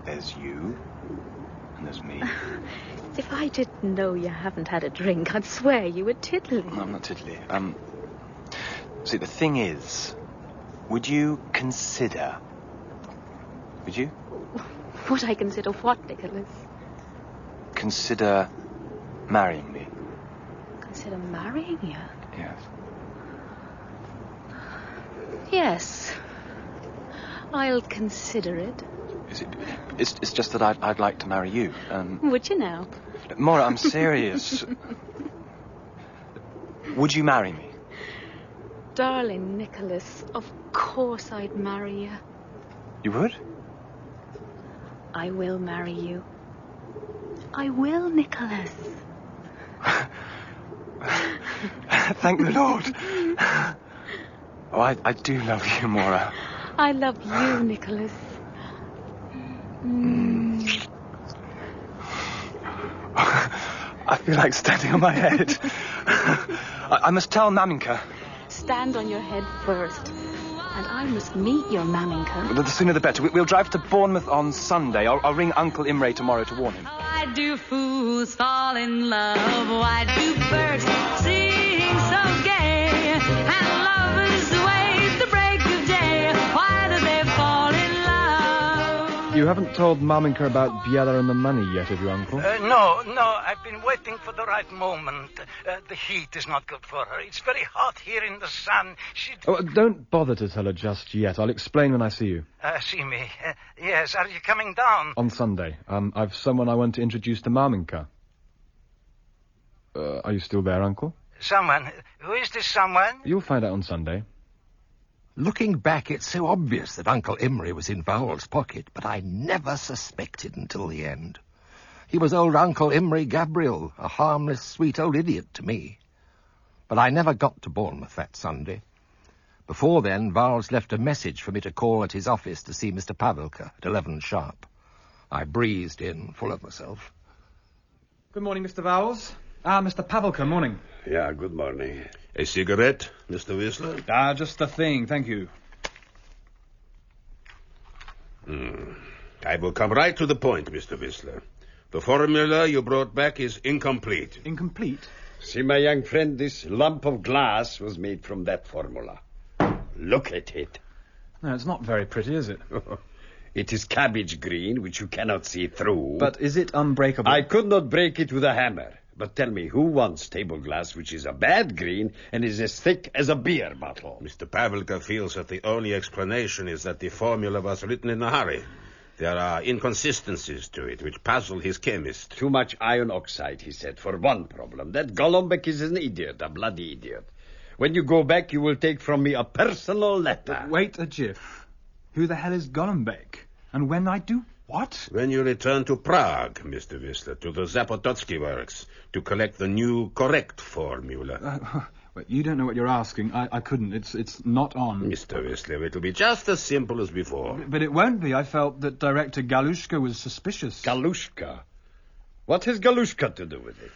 there's you, and there's me. If I didn't know you haven't had a drink, I'd swear you were tiddly. No, I'm not tiddly. See, the thing is, would you consider... Would you? Would I consider what, Nicholas? Consider marrying me. Consider marrying you? Yes. Yes. I'll consider it. It's just that I'd like to marry you. Would you now? Maura, I'm serious. Would you marry me? Darling Nicholas, of course I'd marry you. You would? I will marry you. I will, Nicholas. Thank the Lord. Oh, I do love you, Maura. I love you, Nicholas. I feel like standing on my head. I must tell Maminka. Stand on your head first. And I must meet your Maminka. The sooner the better. We'll drive to Bournemouth on Sunday. I'll ring Uncle Imre tomorrow to warn him. Why do fools fall in love? Why do birds sing so gay? And lovers wait the break of day. Why do they fall in love? You haven't told Maminka about Biela and the money yet, have you, Uncle? No. I've been waiting for the right moment. The heat is not good for her. It's very hot here in the sun. Don't bother to tell her just yet. I'll explain when I see you. See me? Yes. Are you coming down? On Sunday. I've someone I want to introduce to Maminka. Are you still there, Uncle? Someone? Who is this someone? You'll find out on Sunday. Looking back, it's so obvious that Uncle Imre was in Vowell's pocket, but I never suspected until the end. He was old Uncle Imre Gabriel, a harmless, sweet old idiot to me. But I never got to Bournemouth that Sunday. Before then, Vowells left a message for me to call at his office to see Mr. Pavelka at 11 sharp. I breezed in, full of myself. Good morning, Mr. Vowells. Mr. Pavelka, morning. Yeah, good morning. A cigarette, Mr. Whistler? Just the thing, thank you. I will come right to the point, Mr. Whistler. The formula you brought back is incomplete. Incomplete? See, my young friend, this lump of glass was made from that formula. Look at it. No, it's not very pretty, is it? It is cabbage green, which you cannot see through. But is it unbreakable? I could not break it with a hammer. But tell me, who wants table glass which is a bad green and is as thick as a beer bottle? Mr. Pavelka feels that the only explanation is that the formula was written in a hurry. There are inconsistencies to it which puzzle his chemist. Too much iron oxide, he said, for one problem. That Golombek is an idiot, a bloody idiot. When you go back, you will take from me a personal letter. Wait a jiff. Who the hell is Golombek? And when I do what? When you return to Prague, Mr. Whistler, to the Zapototsky works, to collect the new correct formula. But you don't know what you're asking. I couldn't. It's not on. Mr. Whistler, it'll be just as simple as before. But it won't be. I felt that Director Galushka was suspicious. Galushka? What has Galushka to do with it?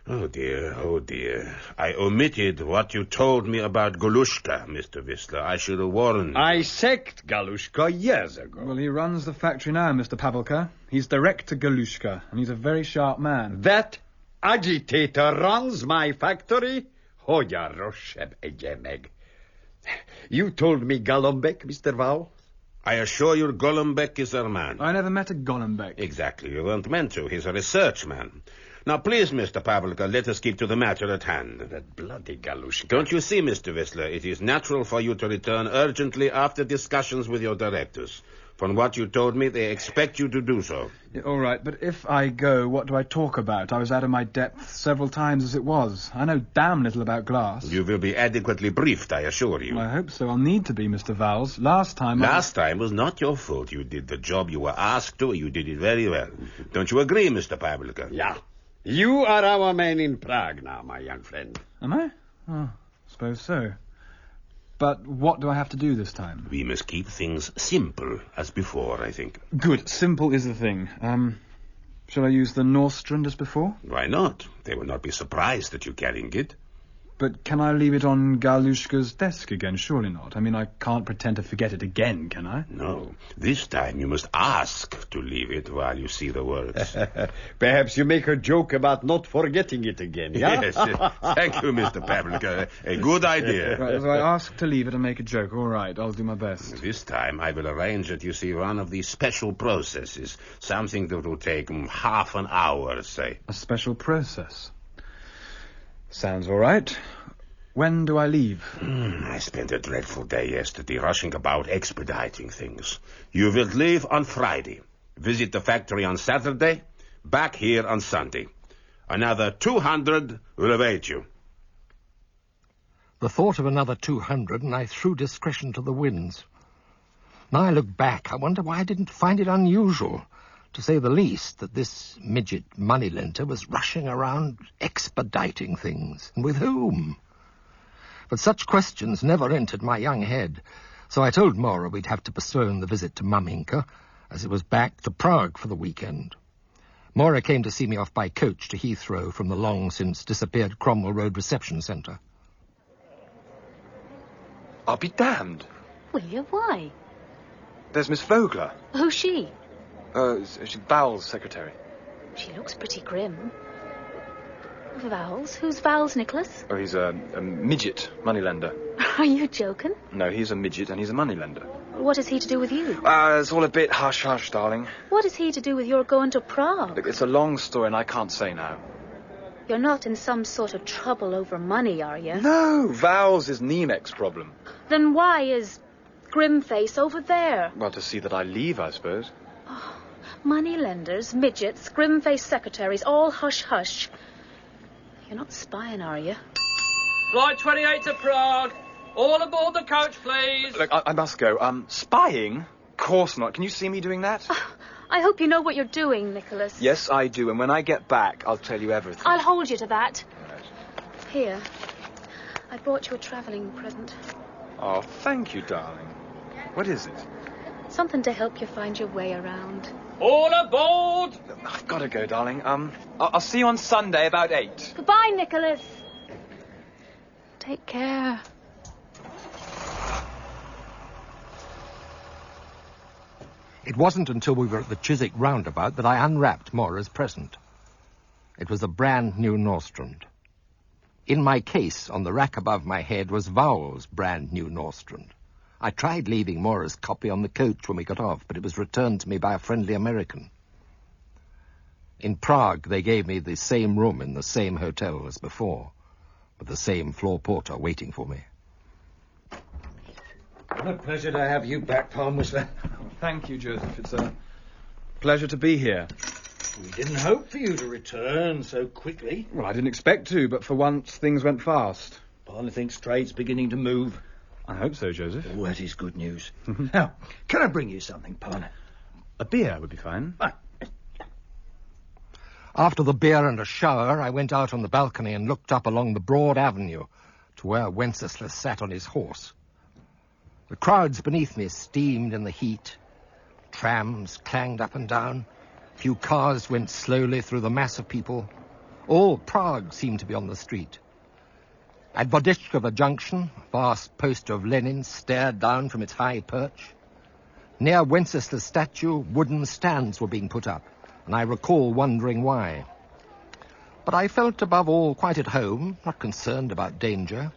Oh, dear. I omitted what you told me about Galushka, Mr. Whistler. I should have warned you. I sacked Galushka years ago. Well, he runs the factory now, Mr. Pavelka. He's Director Galushka, and he's a very sharp man. That agitator runs my factory? Hoya Rosheb Ejemeg. You told me Golombek, Mr. Vowells? I assure you Golombek is our man. I never met a Golombek. Exactly. You weren't meant to. He's a research man. Now, please, Mr. Pavelka, let us keep to the matter at hand. That bloody Galushka. Don't you see, Mr. Whistler, it is natural for you to return urgently after discussions with your directors. From what you told me, they expect you to do so. Yeah, all right, but if I go, what do I talk about? I was out of my depth several times as it was. I know damn little about glass. You will be adequately briefed, I assure you. Well, I hope so. I'll need to be, Mr. Vowells. Last time was not your fault. You did the job you were asked to. You did it very well. Don't you agree, Mr. Pavelka? Yeah. You are our man in Prague now, my young friend. Am I? Oh, suppose so. But what do I have to do this time? We must keep things simple as before, I think. Good. Simple is the thing. Shall I use the Norstrand as before? Why not? They will not be surprised that you're carrying it. But can I leave it on Galushka's desk again? Surely not. I mean, I can't pretend to forget it again, can I? No. This time you must ask to leave it while you see the works. Perhaps you make a joke about not forgetting it again, yeah? Yes. Thank you, Mr. Pavelka. A good idea. Right, so I ask to leave it and make a joke. All right, I'll do my best. This time I will arrange that you see one of these special processes. Something that will take half an hour, say. A special process? Sounds all right. When do I leave? I spent a dreadful day yesterday rushing about expediting things. You will leave on Friday. Visit the factory on Saturday. Back here on Sunday. Another 200 will await you. The thought of another 200, and I threw discretion to the winds. Now I look back, I wonder why I didn't find it unusual, to say the least, that this midget moneylender was rushing around expediting things. And with whom? But such questions never entered my young head, so I told Maura we'd have to postpone the visit to Maminka, as it was back to Prague for the weekend. Maura came to see me off by coach to Heathrow from the long-since-disappeared Cromwell Road reception centre. I'll be damned. Will you? Why? There's Miss Vogler. Who's she? She's Vowells' secretary. She looks pretty grim. Vowells? Who's Vowells, Nicholas? Oh, he's a midget moneylender. Are you joking? No, he's a midget and he's a moneylender. What is he to do with you? It's all a bit hush-hush, darling. What is he to do with your going to Prague? Look, it's a long story and I can't say now. You're not in some sort of trouble over money, are you? No, Vowells is Nimck's problem. Then why is Grimface over there? Well, to see that I leave, I suppose. Oh, moneylenders, midgets, Grimface secretaries, all hush-hush. You're not spying, are you? Flight 28 to Prague. All aboard the coach, please. Look, I must go. Spying? Of course not. Can you see me doing that? I hope you know what you're doing, Nicholas. Yes, I do. And when I get back, I'll tell you everything. I'll hold you to that. Right. Here. I brought you a travelling present. Oh, thank you, darling. What is it? Something to help you find your way around. All aboard! I've got to go, darling. I'll see you on Sunday about 8. Goodbye, Nicholas. Take care. It wasn't until we were at the Chiswick roundabout that I unwrapped Maura's present. It was a brand new Norstrand. In my case, on the rack above my head, was Vowells' brand new Norstrand. I tried leaving Maura's copy on the coach when we got off, but it was returned to me by a friendly American. In Prague, they gave me the same room in the same hotel as before, with the same floor porter waiting for me. What a pleasure to have you back, Palm Whistler. Thank you, Joseph. It's a pleasure to be here. We didn't hope for you to return so quickly. Well, I didn't expect to, but for once things went fast. Paula thinks trade's beginning to move. I hope so, Joseph. Oh, that is good news. Now, can I bring you something, Paula? A beer would be fine. After the beer and a shower, I went out on the balcony and looked up along the broad avenue to where Wenceslas sat on his horse. The crowds beneath me steamed in the heat. Trams clanged up and down. Few cars went slowly through the mass of people. All Prague seemed to be on the street. At Vodishkova Junction, a vast poster of Lenin stared down from its high perch. Near Wenceslas' statue, wooden stands were being put up, and I recall wondering why. But I felt above all quite at home, not concerned about danger.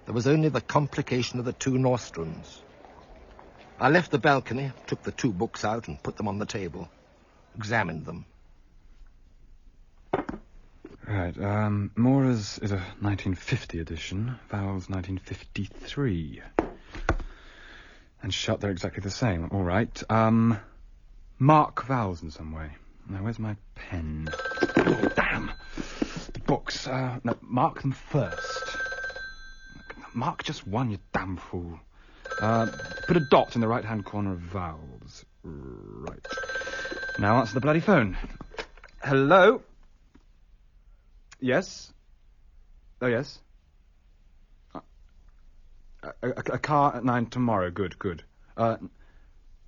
There was only the complication of the two nostrums. I left the balcony, took the two books out and put them on the table, examined them. Right, Maura's is a 1950 edition, Vowells 1953. And shut, they're exactly the same. All right. Mark vowels in some way. Now, where's my pen? Oh, damn! The books. No, mark them first. Mark just one, you damn fool. Put a dot in the right-hand corner of vowels. Right. Now answer the bloody phone. Hello? Yes? Oh, yes? A car at 9 tomorrow. Good.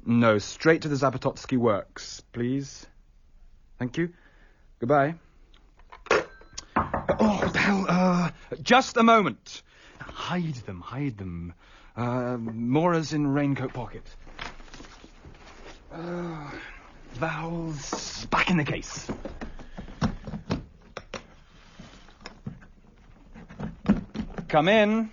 No, straight to the Zapototsky works, please. Thank you. Goodbye. Oh, what the hell? Just a moment. Hide them. Maura's in raincoat pocket. Vowels back in the case. Come in.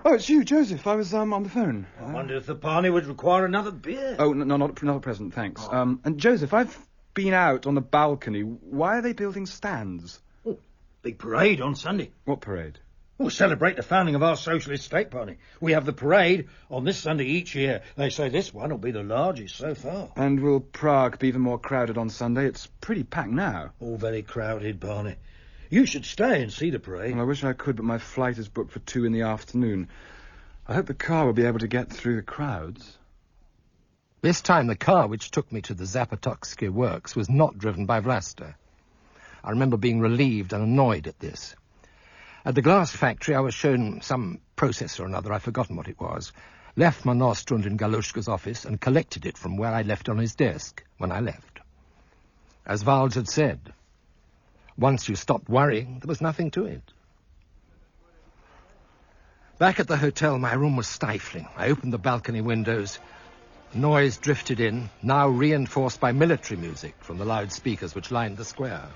Oh, it's you, Josef. I was on the phone. I wonder if the party would require another beer. Oh, no, not a present, thanks. Oh. And Josef, I've been out on the balcony. Why are they building stands? Oh, big parade on Sunday. What parade? We'll celebrate the founding of our socialist state party. We have the parade on this Sunday each year. They say this one will be the largest so far. And will Prague be even more crowded on Sunday? It's pretty packed now. All very crowded, Barney. You should stay and see the parade. Well, I wish I could, but my flight is booked for 2 p.m. I hope the car will be able to get through the crowds. This time the car which took me to the Zapototsky works was not driven by Vlasta. I remember being relieved and annoyed at this. At the glass factory I was shown some process or another, I've forgotten what it was, left my nostrund in Galushka's office and collected it from where I left it on his desk when I left. As Vowells had said, once you stopped worrying, there was nothing to it. Back at the hotel, my room was stifling. I opened the balcony windows. Noise drifted in, now reinforced by military music from the loudspeakers which lined the square.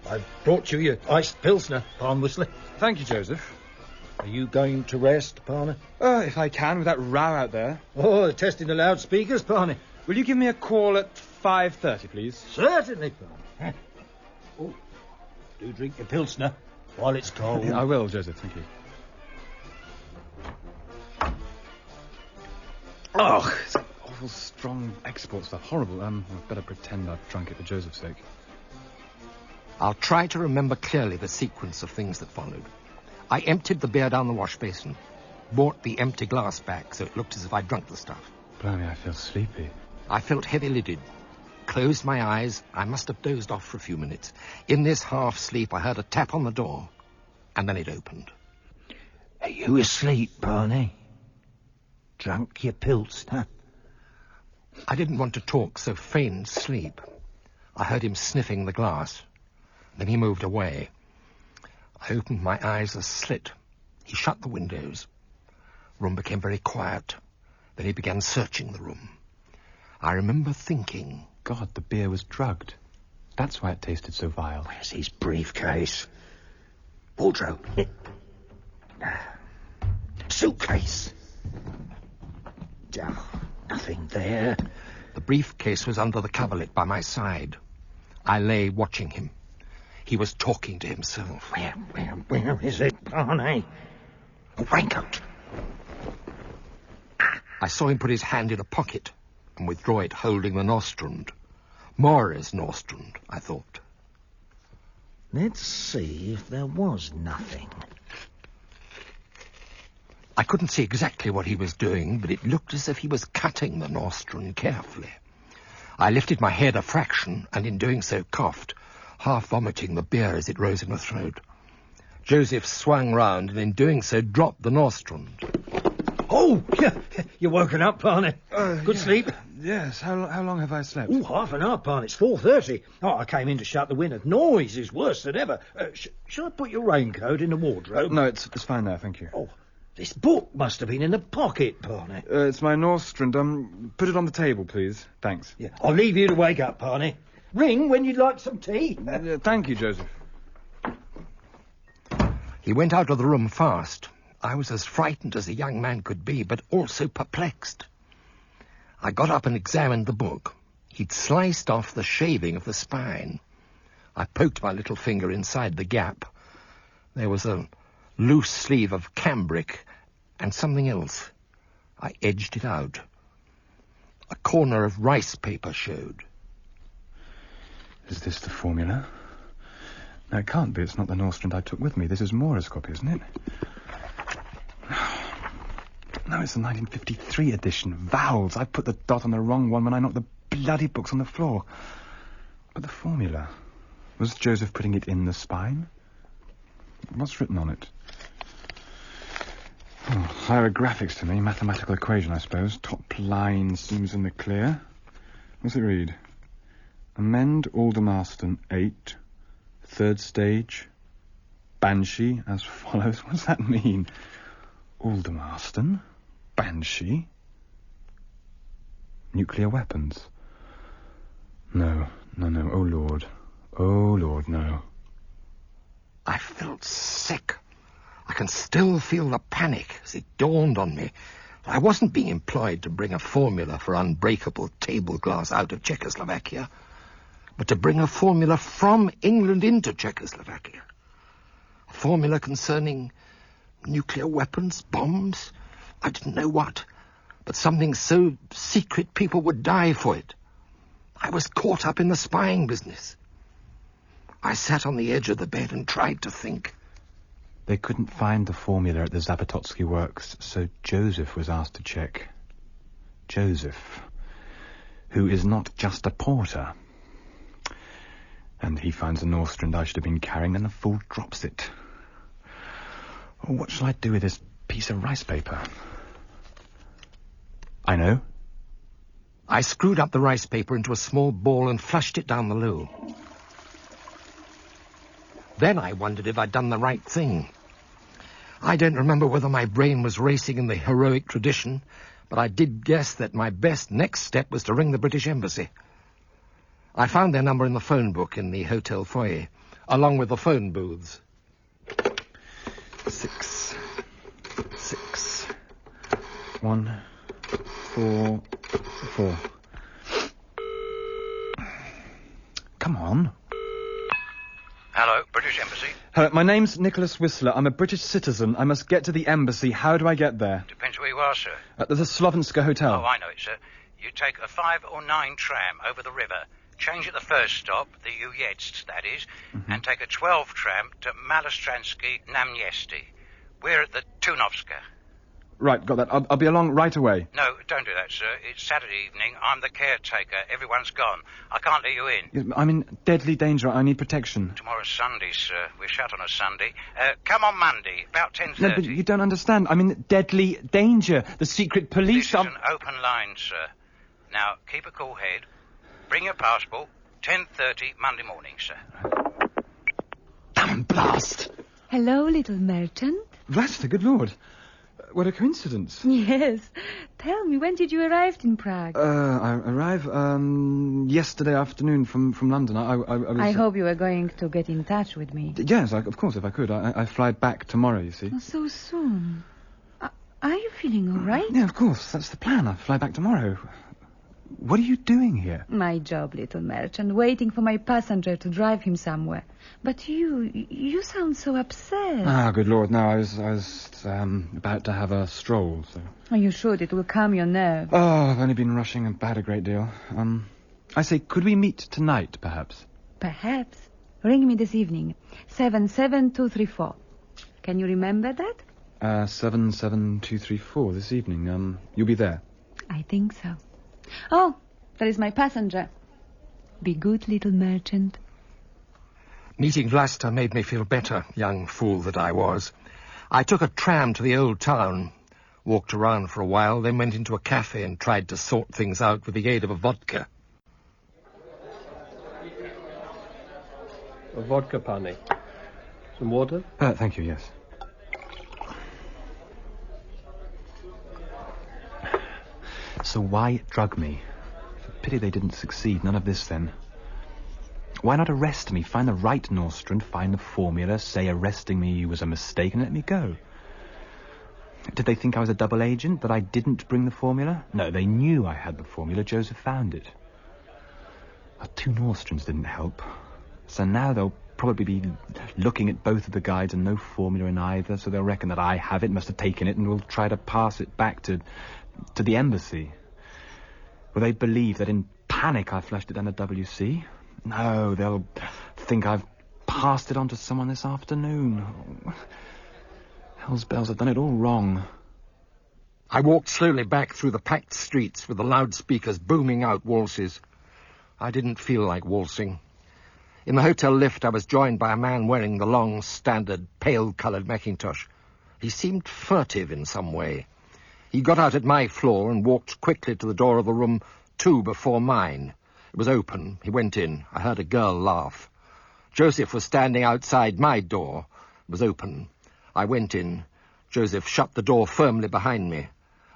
I've brought you your iced pilsner, Palm Whistler. Thank you, Josef. Are you going to rest, Parney? If I can, with that row out there. Oh, they're testing the loudspeakers, Parney. Will you give me a call at 5:30, please? Certainly, Parney. Oh, do drink your pilsner while it's cold. I will, Josef, thank you. Oh, it's awful strong export stuff. Horrible. I'd better pretend I've drunk it for Joseph's sake. I'll try to remember clearly the sequence of things that followed. I emptied the beer down the wash basin, brought the empty glass back so it looked as if I'd drunk the stuff. Blimey, I feel sleepy. I felt heavy-lidded. Closed my eyes. I must have dozed off for a few minutes. In this half-sleep, I heard a tap on the door, and then it opened. Are you asleep, Barney? Drunk your pilsner? I didn't want to talk, so feigned sleep. I heard him sniffing the glass. Then he moved away. I opened my eyes a slit. He shut the windows. The room became very quiet. Then he began searching the room. I remember thinking... God, the beer was drugged. That's why it tasted so vile. Where's his briefcase? Wardrobe. Suitcase. Oh, nothing there. The briefcase was under the coverlet by my side. I lay watching him. He was talking to himself. Where is it, Barney? A raincoat. I saw him put his hand in a pocket and withdraw it, holding the nostrund. Maura's nostrund, I thought. Let's see if there was nothing. I couldn't see exactly what he was doing, but it looked as if he was cutting the nostrund carefully. I lifted my head a fraction, and in doing so coughed, half vomiting the beer as it rose in my throat. Josef swung round, and in doing so dropped the Norstrand. Oh, you're woken up, Barney. Good sleep? Yes. How long have I slept? Oh, half an hour, Barney. It's 4:30. Oh, I came in to shut the window. Noise is worse than ever. Shall I put your raincoat in the wardrobe? No, it's fine now, thank you. Oh, this book must have been in the pocket, Barney. It's my Norstrand. Put it on the table, please. Thanks. Yeah, I'll leave you to wake up, Barney. Ring when you'd like some tea. Thank you, Josef. He went out of the room fast. I was as frightened as a young man could be, but also perplexed. I got up and examined the book. He'd sliced off the shaving of the spine. I poked my little finger inside the gap. There was a loose sleeve of cambric and something else. I edged it out. A corner of rice paper showed. Is this the formula? No, it can't be. It's not the Norstrand I took with me. This is Maura's copy, isn't it? No, it's the 1953 edition. Vowells. I put the dot on the wrong one when I knocked the bloody books on the floor. But the formula... Was Josef putting it in the spine? What's written on it? Oh, hieroglyphics to me. Mathematical equation, I suppose. Top line seems in the clear. What's it read? Amend Aldermaston 8. Third stage. Banshee as follows. What does that mean? Aldermaston? Banshee? Nuclear weapons? No. Oh, Lord, no. I felt sick. I can still feel the panic as it dawned on me. I wasn't being employed to bring a formula for unbreakable table glass out of Czechoslovakia, but to bring a formula from England into Czechoslovakia. A formula concerning nuclear weapons, bombs, I didn't know what, but something so secret people would die for it. I was caught up in the spying business. I sat on the edge of the bed and tried to think. They couldn't find the formula at the Zapototsky works, so Josef was asked to check. Josef, who is not just a porter. And he finds the Norstrand I should have been carrying, and the fool drops it. Oh, what shall I do with this piece of rice paper? I know. I screwed up the rice paper into a small ball and flushed it down the loo. Then I wondered if I'd done the right thing. I don't remember whether my brain was racing in the heroic tradition, but I did guess that my best next step was to ring the British Embassy. I found their number in the phone book in the hotel foyer, along with the phone booths. 6 1 4 4. Come on. Hello, British Embassy. Hello, my name's Nicolas Whistler. I'm a British citizen. I must get to the embassy. How do I get there? Depends where you are, sir. At the Slovenska Hotel. Oh, I know it, sir. You take a 5 or 9 tram over the river, change at the first stop, the Ujedst, that is, and take a 12 tram to Malostransky Namniesti. We're at the Tunovska. Right, got that. I'll be along right away. No, don't do that, sir. It's Saturday evening. I'm the caretaker. Everyone's gone. I can't let you in. I'm in deadly danger. I need protection. Tomorrow's Sunday, sir. We're shut on a Sunday. Come on Monday, about 10:30. No, but you don't understand. I'm in deadly danger. The secret police This is an open line, sir. Now, keep a cool head. Bring your passport. 10:30 Monday morning, sir. Damn blast! Hello, little merchant. Vlasta, good Lord. What a coincidence. Yes. Tell me, when did you arrive in Prague? I arrived yesterday afternoon from London. I was... I hope you are going to get in touch with me. Yes, of course, if I could. I fly back tomorrow, you see. Oh, so soon. Are you feeling all right? Yeah, of course. That's the plan. I fly back tomorrow. What are you doing here? My job, little merchant, waiting for my passenger to drive him somewhere. But you sound so upset. Ah, good Lord, no, I was about to have a stroll, so... Are you sure it will calm your nerves? Oh, I've only been rushing about a great deal. I say, could we meet tonight, perhaps? Perhaps. Ring me this evening. 77234. Can you remember that? 77234 this evening. You'll be there? I think so. Oh, There is my passenger. Be good, little merchant. Meeting Vlasta made me feel better, young fool that I was. I took a tram to the old town, walked around for a while, then went into a cafe and tried to sort things out with the aid of a vodka. A vodka, Pani. Some water? Thank you, yes. So why drug me? It's a pity they didn't succeed. None of this, then. Why not arrest me? Find the right nostrand, find the formula, say arresting me was a mistake, and let me go. Did they think I was a double agent, that I didn't bring the formula? No, they knew I had the formula. Josef found it. 2 nostrands didn't help. So now they'll probably be looking at both of the guides and no formula in either, so they'll reckon that I have it, must have taken it, and will try to pass it back to the embassy. Will they believe that in panic I flushed it down the WC? No, they'll think I've passed it on to someone this afternoon. Oh, hell's bells, I've done it all wrong. I walked slowly back through the packed streets with the loudspeakers booming out waltzes. I didn't feel like waltzing. In the hotel lift, I was joined by a man wearing the long, standard, pale-coloured mackintosh. He seemed furtive in some way. He got out at my floor and walked quickly to the door of the room 2 before mine. It was open. He went in. I heard a girl laugh. Josef was standing outside my door. It was open. I went in. Josef shut the door firmly behind me.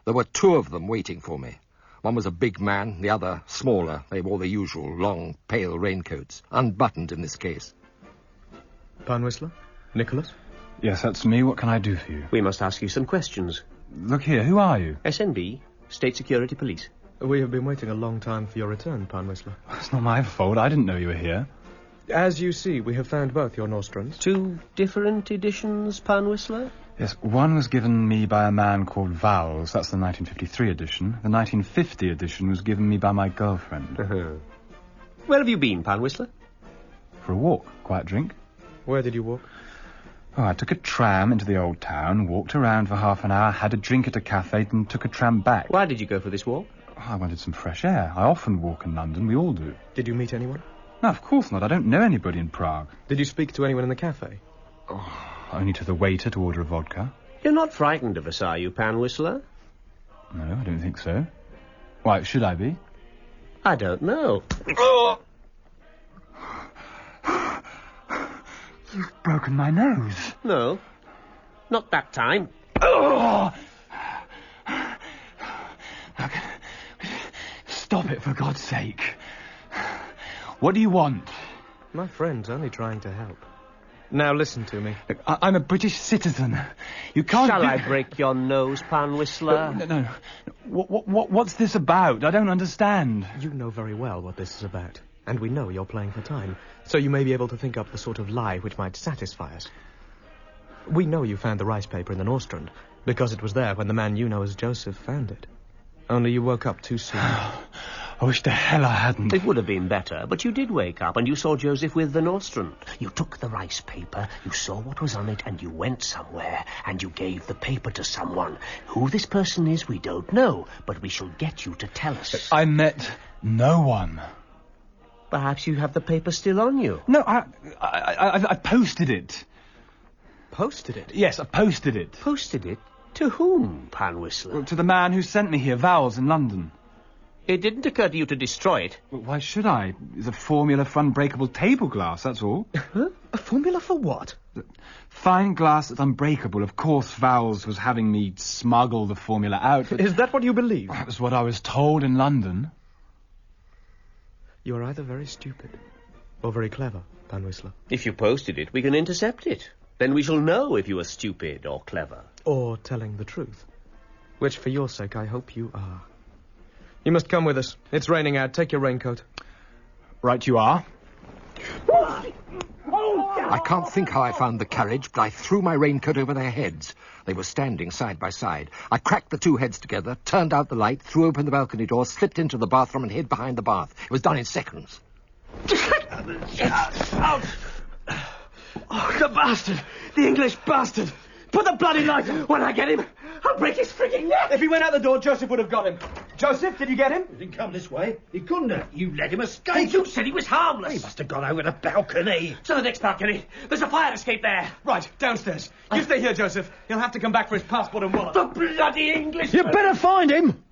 There were 2 of them waiting for me. One was a big man, the other smaller. They wore the usual long, pale raincoats, unbuttoned in this case. Pan Whistler? Nicolas? Yes, that's me. What can I do for you? We must ask you some questions. Look here, who are you? SNB, State Security Police. We have been waiting a long time for your return, Pan Whistler. It's not my fault. I didn't know you were here. As you see, we have found both your nostrands. 2 different editions, Pan Whistler? Yes, one was given me by a man called Vowells. That's the 1953 edition. The 1950 edition was given me by my girlfriend. Where have you been, Pan Whistler? For a walk. Quiet drink. Where did you walk? Oh, I took a tram into the old town, walked around for half an hour, had a drink at a cafe, and took a tram back. Why did you go for this walk? Oh, I wanted some fresh air. I often walk in London. We all do. Did you meet anyone? No, of course not. I don't know anybody in Prague. Did you speak to anyone in the cafe? Oh, only to the waiter to order a vodka. You're not frightened of us, are you, Pan Whistler? No, I don't think so. Why, should I be? I don't know. You've broken my nose. No, not that time. Oh! Look, stop it, for God's sake. What do you want? My friend's only trying to help. Now listen to me. Look, I'm a British citizen. You can't... Shall I break your nose, Pan Whistler? No. What's this about? I don't understand. You know very well what this is about. And we know you're playing for time. So you may be able to think up the sort of lie which might satisfy us. We know you found the rice paper in the Nostrand, because it was there when the man you know as Josef found it. Only you woke up too soon. I wish to hell I hadn't. It would have been better, but you did wake up, and you saw Josef with the Nostrand. You took the rice paper, you saw what was on it, and you went somewhere, and you gave the paper to someone. Who this person is, we don't know, but we shall get you to tell us. I met no one. Perhaps you have the paper still on you. No, I posted it. Posted it? Yes, I posted it. Posted it? To whom, Pan Whistler? Well, to the man who sent me here, Vowells, in London. It didn't occur to you to destroy it. Well, why should I? It's a formula for unbreakable table glass, that's all. Huh? A formula for what? Fine glass that's unbreakable. Of course, Vowells was having me smuggle the formula out. But is that what you believe? That was what I was told in London. You are either very stupid or very clever, Pan Whistler. If you posted it, we can intercept it. Then we shall know if you are stupid or clever. Or telling the truth. Which, for your sake, I hope you are. You must come with us. It's raining out. Take your raincoat. Right you are. I can't think how I found the carriage, but I threw my raincoat over their heads. They were standing side by side. I cracked the 2 heads together, turned out the light, threw open the balcony door, slipped into the bathroom and hid behind the bath. It was done in seconds. Out! Oh, the bastard! The English bastard! Put the bloody light on! When I get him, I'll break his freaking neck! If he went out the door, Josef would have got him. Joseph, did you get him? He didn't come this way. He couldn't have. You let him escape. Hey, you said he was harmless. He must have gone over the balcony. To the next balcony. There's a fire escape there. Right, downstairs. You stay here, Joseph. He'll have to come back for his passport and wallet. The bloody Englishman! You better find him!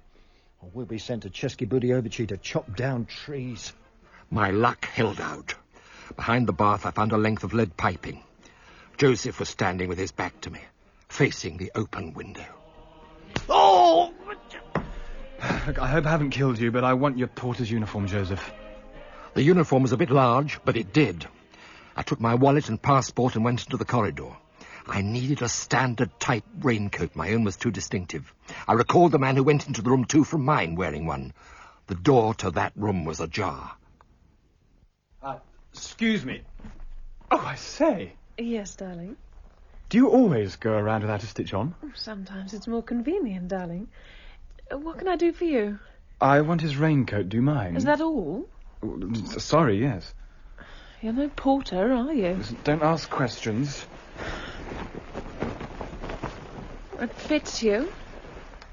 Or we'll be sent to Chesky Budiovici to chop down trees. My luck held out. Behind the bath, I found a length of lead piping. Joseph was standing with his back to me, facing the open window. Oh! Look, I hope I haven't killed you, but I want your porter's uniform, Joseph. The uniform was a bit large, but it did. I took my wallet and passport and went into the corridor. I needed a standard-type raincoat. My own was too distinctive. I recalled the man who went into the room too from mine wearing one. The door to that room was ajar. Excuse me. Oh, I say. Yes, darling. Do you always go around without a stitch on? Sometimes it's more convenient, darling. What can I do for you? I want his raincoat. Do you mind? Is that all? Sorry, yes. You're no porter, are you? Listen, don't ask questions. It fits you.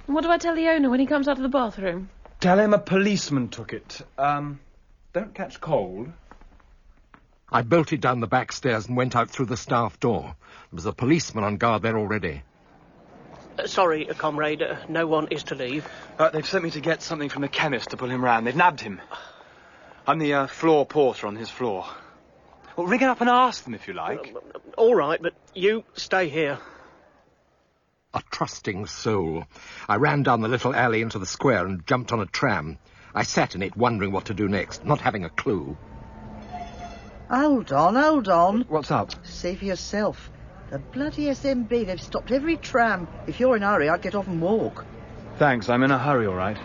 What do I tell the owner when he comes out of the bathroom? Tell him a policeman took it. Don't catch cold. I bolted down the back stairs and went out through the staff door. There was a policeman on guard there already. Sorry, comrade, no one is to leave. They've sent me to get something from the chemist to pull him round. They've nabbed him. I'm the floor porter on his floor. Well, ring it up and ask them if you like. All right, but you stay here. A trusting soul. I ran down the little alley into the square and jumped on a tram. I sat in it wondering what to do next, not having a clue. Hold on. What's up? See for yourself. The bloody SMB, they've stopped every tram. If you're in a hurry, I'd get off and walk. Thanks, I'm in a hurry, all right.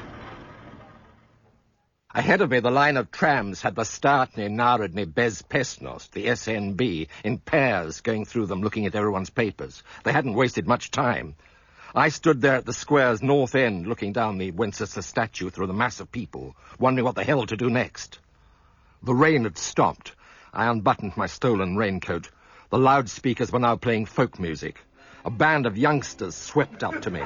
Ahead of me, the line of trams had the Startny, Narodny, Bez Pesnost, the SNB, in pairs going through them looking at everyone's papers. They hadn't wasted much time. I stood there at the square's north end looking down the Wenceslas statue through the mass of people, wondering what the hell to do next. The rain had stopped. I unbuttoned my stolen raincoat. The loudspeakers were now playing folk music. A band of youngsters swept up to me.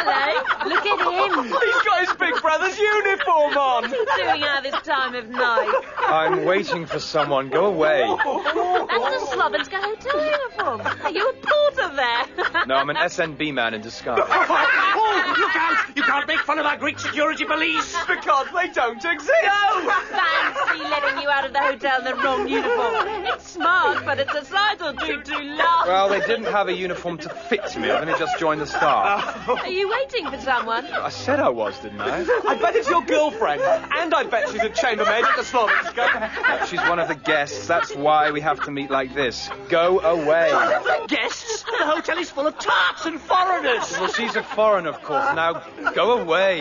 Hello, look at him. He's got his big brother's uniform on. What's he doing at this time of night? I'm waiting for someone. Go away. That's a Slovenska hotel uniform. Are you a porter there? No, I'm an SNB man in disguise. Oh, look out! You can't make fun of our Greek security police. Because they don't exist. No! Fancy letting you out of the hotel in the wrong uniform. It's smart, but it's a sight or two too long. Well, they didn't have a uniform to fit me. I've only just joined the staff. Are you waiting for someone? I said I was, didn't I? I bet it's your girlfriend. And I bet she's a chambermaid at the Slovenska. She's one of the guests. That's why we have to meet like this. Go away. The guests? The hotel is full of tarts and foreigners. Well, she's a foreigner, of course. Now, go away.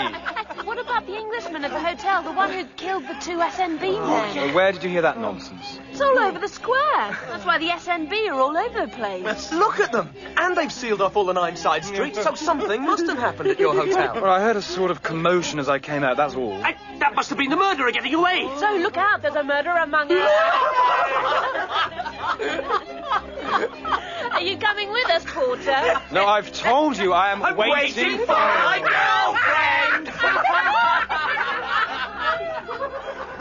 What about the Englishman at the hotel, the one who killed the two SNB men? Well, where did you hear that nonsense? It's all over the square. That's why the SNB are all over the place. Look at them! And they've sealed off all the 9 side streets, so something must have happened at your hotel. Well, I heard a sort of commotion as I came out, that's all. That must have been the murderer getting away. So look out, there's a murderer among us. Are you coming with us, Porter? No, I've told you I am waiting for my girlfriend.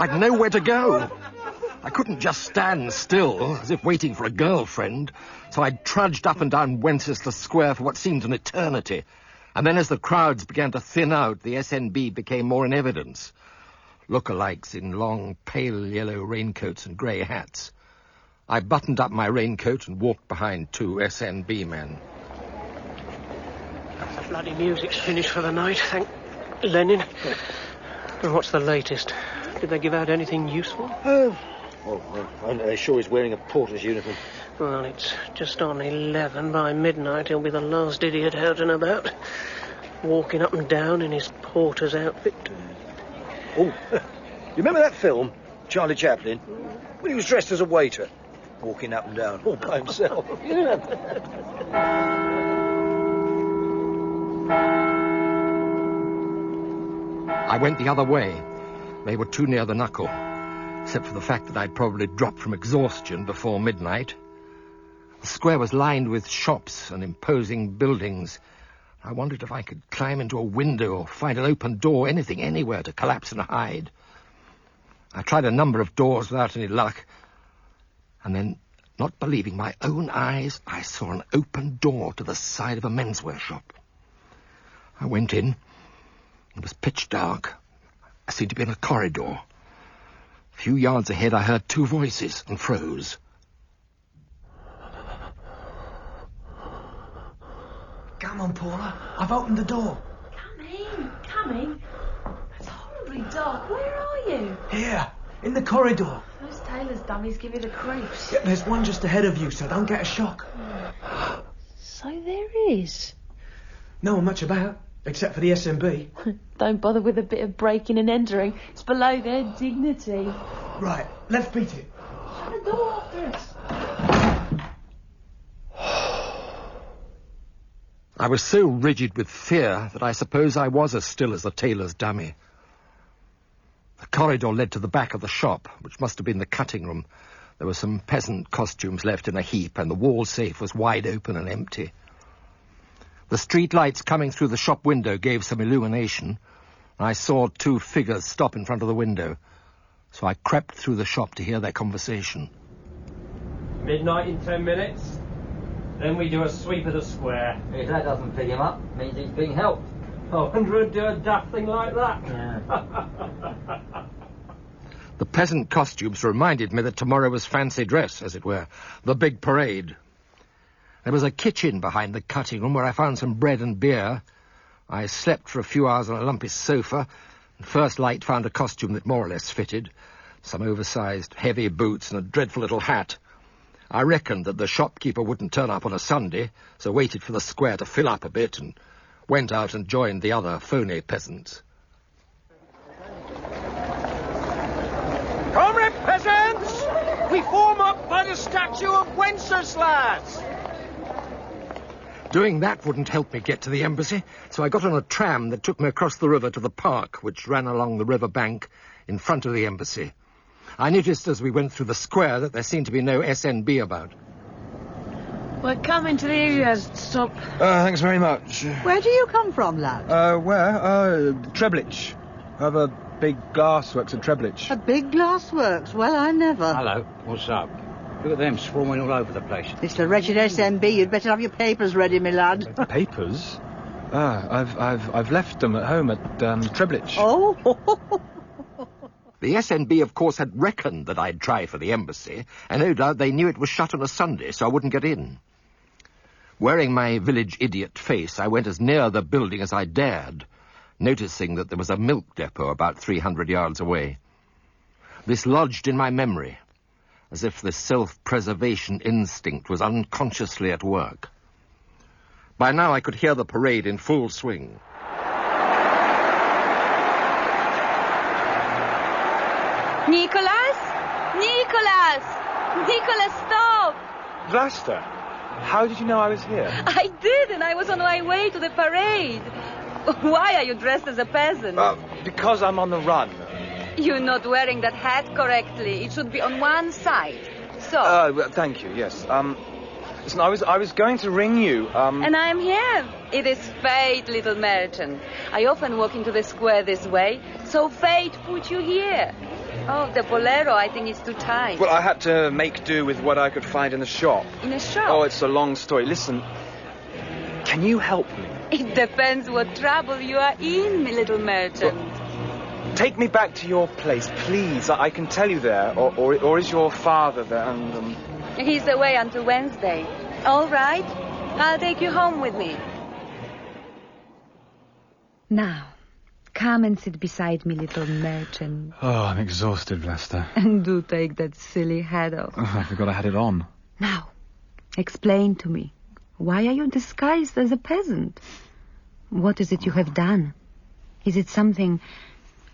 I'd nowhere to go. I couldn't just stand still, as if waiting for a girlfriend, so I trudged up and down Wenceslas Square for what seemed an eternity. And then as the crowds began to thin out, the SNB became more in evidence. Lookalikes in long, pale yellow raincoats and grey hats. I buttoned up my raincoat and walked behind 2 SNB men. The bloody music's finished for the night, thank Lenin. And what's the latest? Did they give out anything useful? I'm sure he's wearing a porter's uniform. Well, it's just on 11. By midnight, he'll be the last idiot out and about, walking up and down in his porter's outfit. Oh, you remember that film, Charlie Chaplin, when he was dressed as a waiter, walking up and down all by himself? I went the other way. They were too near the knuckle, except for the fact that I'd probably dropped from exhaustion before midnight. The square was lined with shops and imposing buildings. I wondered if I could climb into a window or find an open door, anything, anywhere to collapse and hide. I tried a number of doors without any luck, and then, not believing my own eyes, I saw an open door to the side of a menswear shop. I went in. It was pitch dark. I seemed to be in a corridor. A few yards ahead, I heard two voices and froze. Come on, Paula. I've opened the door. Come in. It's horribly dark. Where are you? Here, in the corridor. Those tailor's dummies give you the creeps. Yeah, there's one just ahead of you, so don't get a shock. So there is. No one much about, except for the SMB. Don't bother with a bit of breaking and entering. It's below their dignity. Right, let's beat it. Shut the door after us. I was so rigid with fear that I suppose I was as still as the tailor's dummy. The corridor led to the back of the shop, which must have been the cutting room. There were some peasant costumes left in a heap, and the wall safe was wide open and empty. The street lights coming through the shop window gave some illumination. I saw two figures stop in front of the window, so I crept through the shop to hear their conversation. Midnight in 10 minutes. Then we do a sweep of the square. If that doesn't pick him up, means he's being helped. I wonder who'd do a daft thing like that. Yeah. The peasant costumes reminded me that tomorrow was fancy dress, as it were, the big parade. There was a kitchen behind the cutting room where I found some bread and beer. I slept for a few hours on a lumpy sofa, and first light found a costume that more or less fitted, some oversized heavy boots and a dreadful little hat. I reckoned that the shopkeeper wouldn't turn up on a Sunday, so waited for the square to fill up a bit and went out and joined the other phony peasants. Comrade peasants! We form up by the statue of Wenceslas! Doing that wouldn't help me get to the embassy, so I got on a tram that took me across the river to the park, which ran along the river bank in front of the embassy. I noticed as we went through the square that there seemed to be no SNB about. We're coming to the area. Stop. Thanks very much. Where do you come from, lad? Where? Treblich. I have a big glassworks at Treblich. A big glassworks? Well, I never. Hello, what's up? Look at them swarming all over the place. It's the wretched SMB. You'd better have your papers ready, my lad. Papers? I've left them at home at Treblich. Oh. The SNB, of course, had reckoned that I'd try for the embassy, and no doubt they knew it was shut on a Sunday, so I wouldn't get in. Wearing my village idiot face, I went as near the building as I dared, noticing that there was a milk depot about 300 yards away. This lodged in my memory, as if the self-preservation instinct was unconsciously at work. By now I could hear the parade in full swing. Nicolas? Nicolas, stop! Vlasta, how did you know I was here? I did, and I was on my way to the parade. Why are you dressed as a peasant? Because I'm on the run. You're not wearing that hat correctly. It should be on one side. So. Thank you, yes. Listen, I was going to ring you, And I am here. It is fate, little merchant. I often walk into the square this way, so fate put you here. Oh, the bolero, I think, is too tight. Well, I had to make do with what I could find in the shop. In a shop? Oh, it's a long story. Listen, can you help me? It depends what trouble you are in, my little merchant. Well, take me back to your place, please. I can tell you there. Or is your father there? And, He's away until Wednesday. All right. I'll take you home with me. Now, come and sit beside me, little merchant. Oh, I'm exhausted, Vlasta. And do take that silly hat off. Oh, I forgot I had it on. Now, explain to me. Why are you disguised as a peasant? What is it you have done? Is it something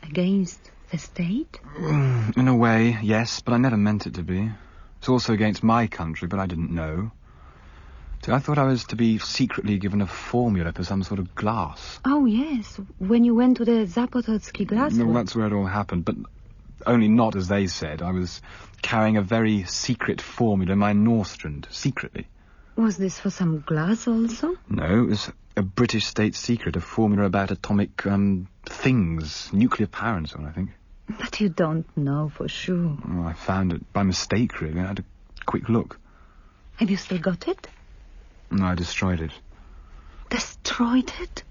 against the state? In a way, yes, but I never meant it to be. It's also against my country, but I didn't know. So I thought I was to be secretly given a formula for some sort of glass. Oh, yes, when you went to the Zapototsky glass. No, that's where it all happened, but only not as they said. I was carrying a very secret formula in my Norstrand, secretly. Was this for some glass also? No, it was a British state secret, a formula about atomic, things, nuclear power and so on, I think. But you don't know for sure. Oh, I found it by mistake, really. I had a quick look. Have you still got it? No, I destroyed it. Destroyed it?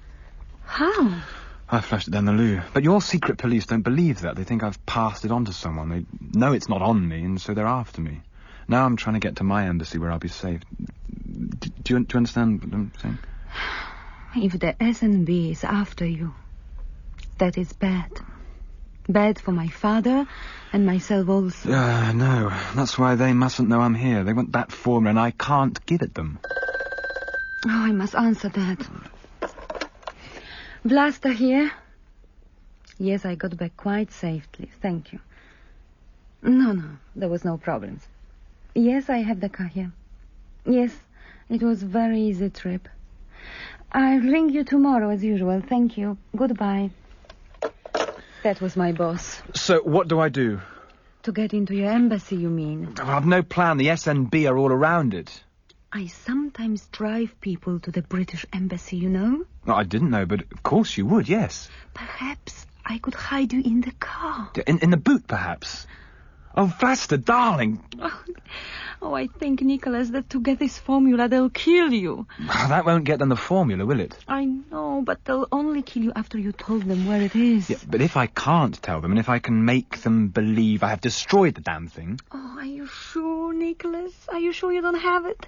How? I flushed it down the loo. But your secret police don't believe that. They think I've passed it on to someone. They know it's not on me, and so they're after me. Now I'm trying to get to my embassy where I'll be safe. Do you understand what I'm saying? If the SNB is after you, that is bad. Bad for my father and myself also. No. That's why they mustn't know I'm here. They want that formula, and I can't give it them. Oh, I must answer that. Vlasta here? Yes, I got back quite safely. Thank you. No, there was no problems. Yes, I have the car here. Yes, it was a very easy trip. I'll ring you tomorrow as usual. Thank you. Goodbye. That was my boss. So, what do I do? To get into your embassy, you mean? Oh, I've no plan. The SNB are all around it. I sometimes drive people to the British embassy, you know? No, I didn't know, but of course you would, yes. Perhaps I could hide you in the car. In the boot, perhaps. Oh, Vlasta, darling. Oh, I think, Nicolas, that to get this formula, they'll kill you. Oh, that won't get them the formula, will it? I know, but they'll only kill you after you told them where it is. Yeah, but if I can't tell them, and if I can make them believe I have destroyed the damn thing... Oh, are you sure, Nicolas? Are you sure you don't have it?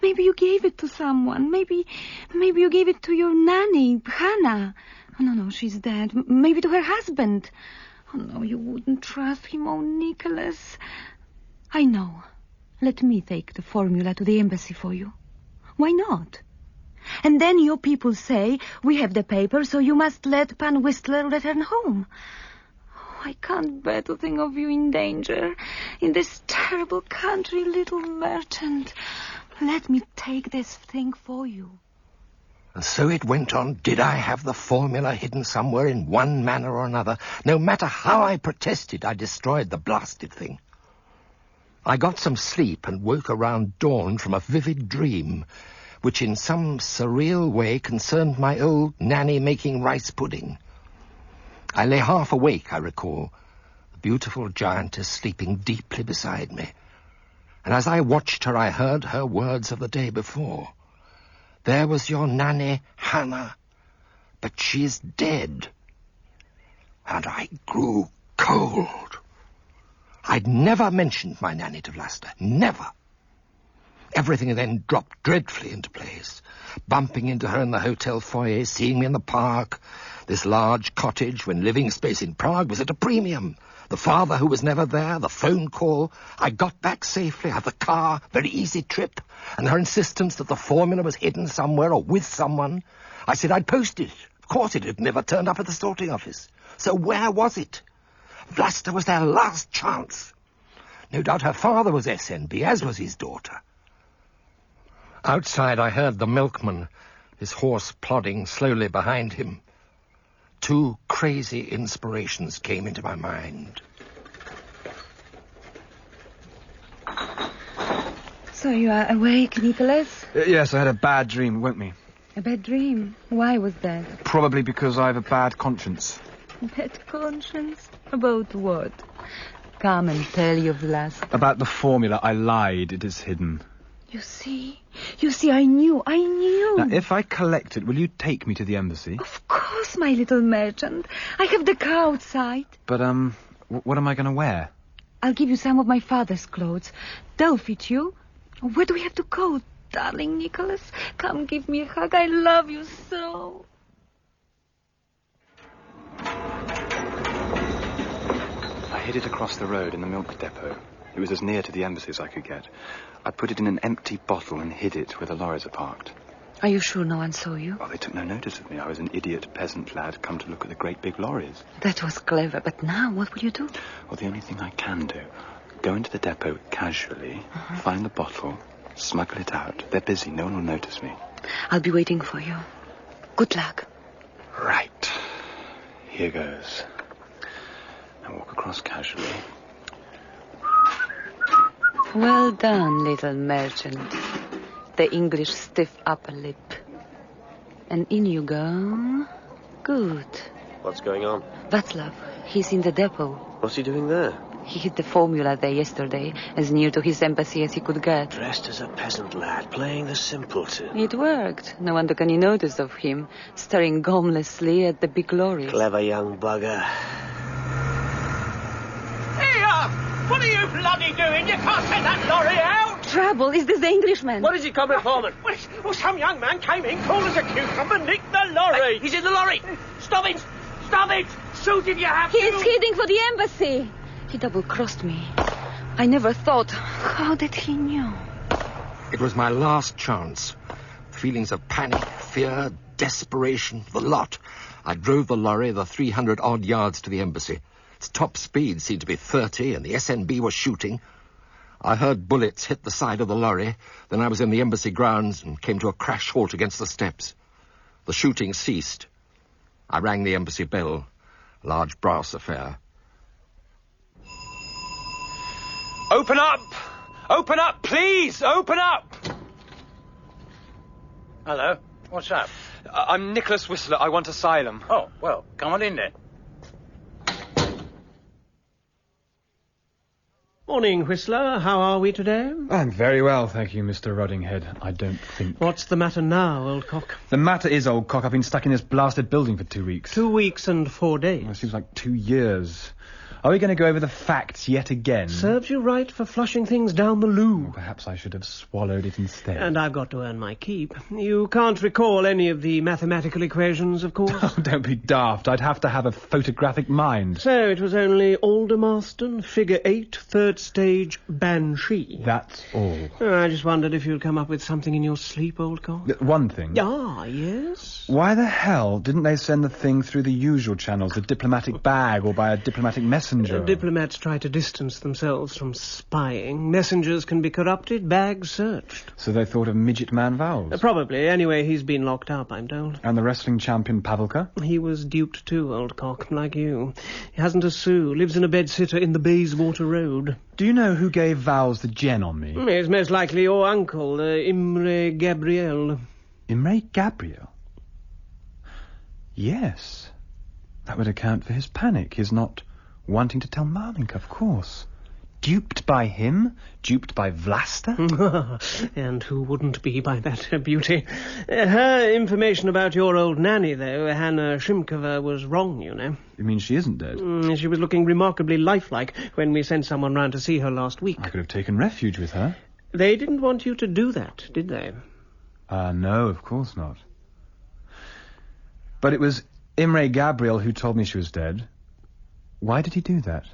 Maybe you gave it to someone. Maybe you gave it to your nanny, Hannah. Oh, no, she's dead. Maybe to her husband. Oh, no, you wouldn't trust him, oh, Nicolas. I know. Let me take the formula to the embassy for you. Why not? And then your people say, we have the paper, so you must let Pan Whistler return home. Oh, I can't bear to think of you in danger. In this terrible country, little merchant. Let me take this thing for you. And so it went on. Did I have the formula hidden somewhere in one manner or another? No matter how I protested, I destroyed the blasted thing. I got some sleep and woke around dawn from a vivid dream, which in some surreal way concerned my old nanny making rice pudding. I lay half awake, I recall, the beautiful giantess sleeping deeply beside me. And as I watched her, I heard her words of the day before. There was your nanny, Hannah, but she is dead. And I grew cold. I'd never mentioned my nanny to Vlasta. Never. Everything then dropped dreadfully into place. Bumping into her in the hotel foyer, seeing me in the park. This large cottage, when living space in Prague, was at a premium. The father who was never there, the phone call. I got back safely, had the car, very easy trip. And her insistence that the formula was hidden somewhere or with someone. I said I'd post it. Of course it had never turned up at the sorting office. So where was it? Vlasta was their last chance. No doubt her father was SNB, as was his daughter. Outside I heard the milkman, his horse plodding slowly behind him. Two crazy inspirations came into my mind. So you are awake, Nicolas? Yes, I had a bad dream, woke me. A bad dream? Why was that? Probably because I have a bad conscience. Bad conscience? About what? Come and tell you, Vlasta. About the formula. I lied. It is hidden. You see, I knew. Now, if I collect it, will you take me to the embassy? Of course, my little merchant. I have the car outside. But, what am I going to wear? I'll give you some of my father's clothes. They'll fit you. Where do we have to go, darling Nicolas? Come give me a hug. I love you so. I hid it across the road in the milk depot. It was as near to the embassy as I could get. I put it in an empty bottle and hid it where the lorries are parked. Are you sure no one saw you? Oh, they took no notice of me. I was an idiot peasant lad come to look at the great big lorries. That was clever, but now what will you do? Well, the only thing I can do, go into the depot casually, find the bottle, smuggle it out. They're busy. No one will notice me. I'll be waiting for you. Good luck. Right. Here goes. I walk across casually. Well done, little merchant. the English stiff upper lip. And in you go. Good. What's going on? Václav, he's in the depot. What's he doing there? He hit the formula there yesterday, as near to his embassy as he could get. Dressed as a peasant lad, playing the simpleton. It worked. No one took any notice of him, staring gomlessly at the big lorry. Clever young bugger. Here! What are you bloody doing? You can't set that lorry out! Trouble? Is this the Englishman? What is he coming for, man? Well, some young man came in, cool as a cucumber, nicked the lorry. He's in the lorry! Stop it! Stop it! Shoot if you have to! He's heading for the embassy. He double-crossed me. I never thought. How did he know? It was my last chance. Feelings of panic, fear, desperation, the lot. I drove the lorry the 300-odd yards to the embassy. Its top speed seemed to be 30, and the SNB was shooting. I heard bullets hit the side of the lorry. Then I was in the embassy grounds and came to a crash halt against the steps. The shooting ceased. I rang the embassy bell. A large brass affair. Open up! Open up, please! Open up! Hello. What's up? I'm Nicolas Whistler. I want asylum. Oh, well, come on in then. Morning, Whistler. How are we today? I'm very well, thank you, Mr. Roddinghead. I don't think... What's the matter now, old cock? The matter is, old cock, I've been stuck in this blasted building for 2 weeks. 2 weeks and 4 days. Well, it seems like 2 years. Are we going to go over the facts yet again? Serves you right for flushing things down the loo. Well, perhaps I should have swallowed it instead. And I've got to earn my keep. You can't recall any of the mathematical equations, of course? Oh, don't be daft. I'd have to have a photographic mind. So it was only Aldermaston, figure 8, third stage, Banshee. That's all. I just wondered if you'd come up with something in your sleep, old cock. One thing. Ah, yes? Why the hell didn't they send the thing through the usual channels, a diplomatic bag or by a diplomatic messenger? Diplomats try to distance themselves from spying. Messengers can be corrupted, bags searched. So they thought of midget man Vowells? Probably. Anyway, he's been locked up, I'm told. And the wrestling champion Pavelka? He was duped too, old cock, like you. He hasn't a sou, lives in a bed-sitter in the Bayswater Road. Do you know who gave Vowells the gen on me? It's most likely your uncle, Imre Gabriel. Imre Gabriel? Yes. That would account for his panic, his not wanting to tell Maminka, of course. Duped by him? Duped by Vlasta? And who wouldn't be by that beauty? Her information about your old nanny, though, Hanna Shimkova, was wrong, you know. You mean she isn't dead? She was looking remarkably lifelike when we sent someone round to see her last week. I could have taken refuge with her. They didn't want you to do that, did they? No, of course not. But it was Imre Gabriel who told me she was dead. Why did he do that?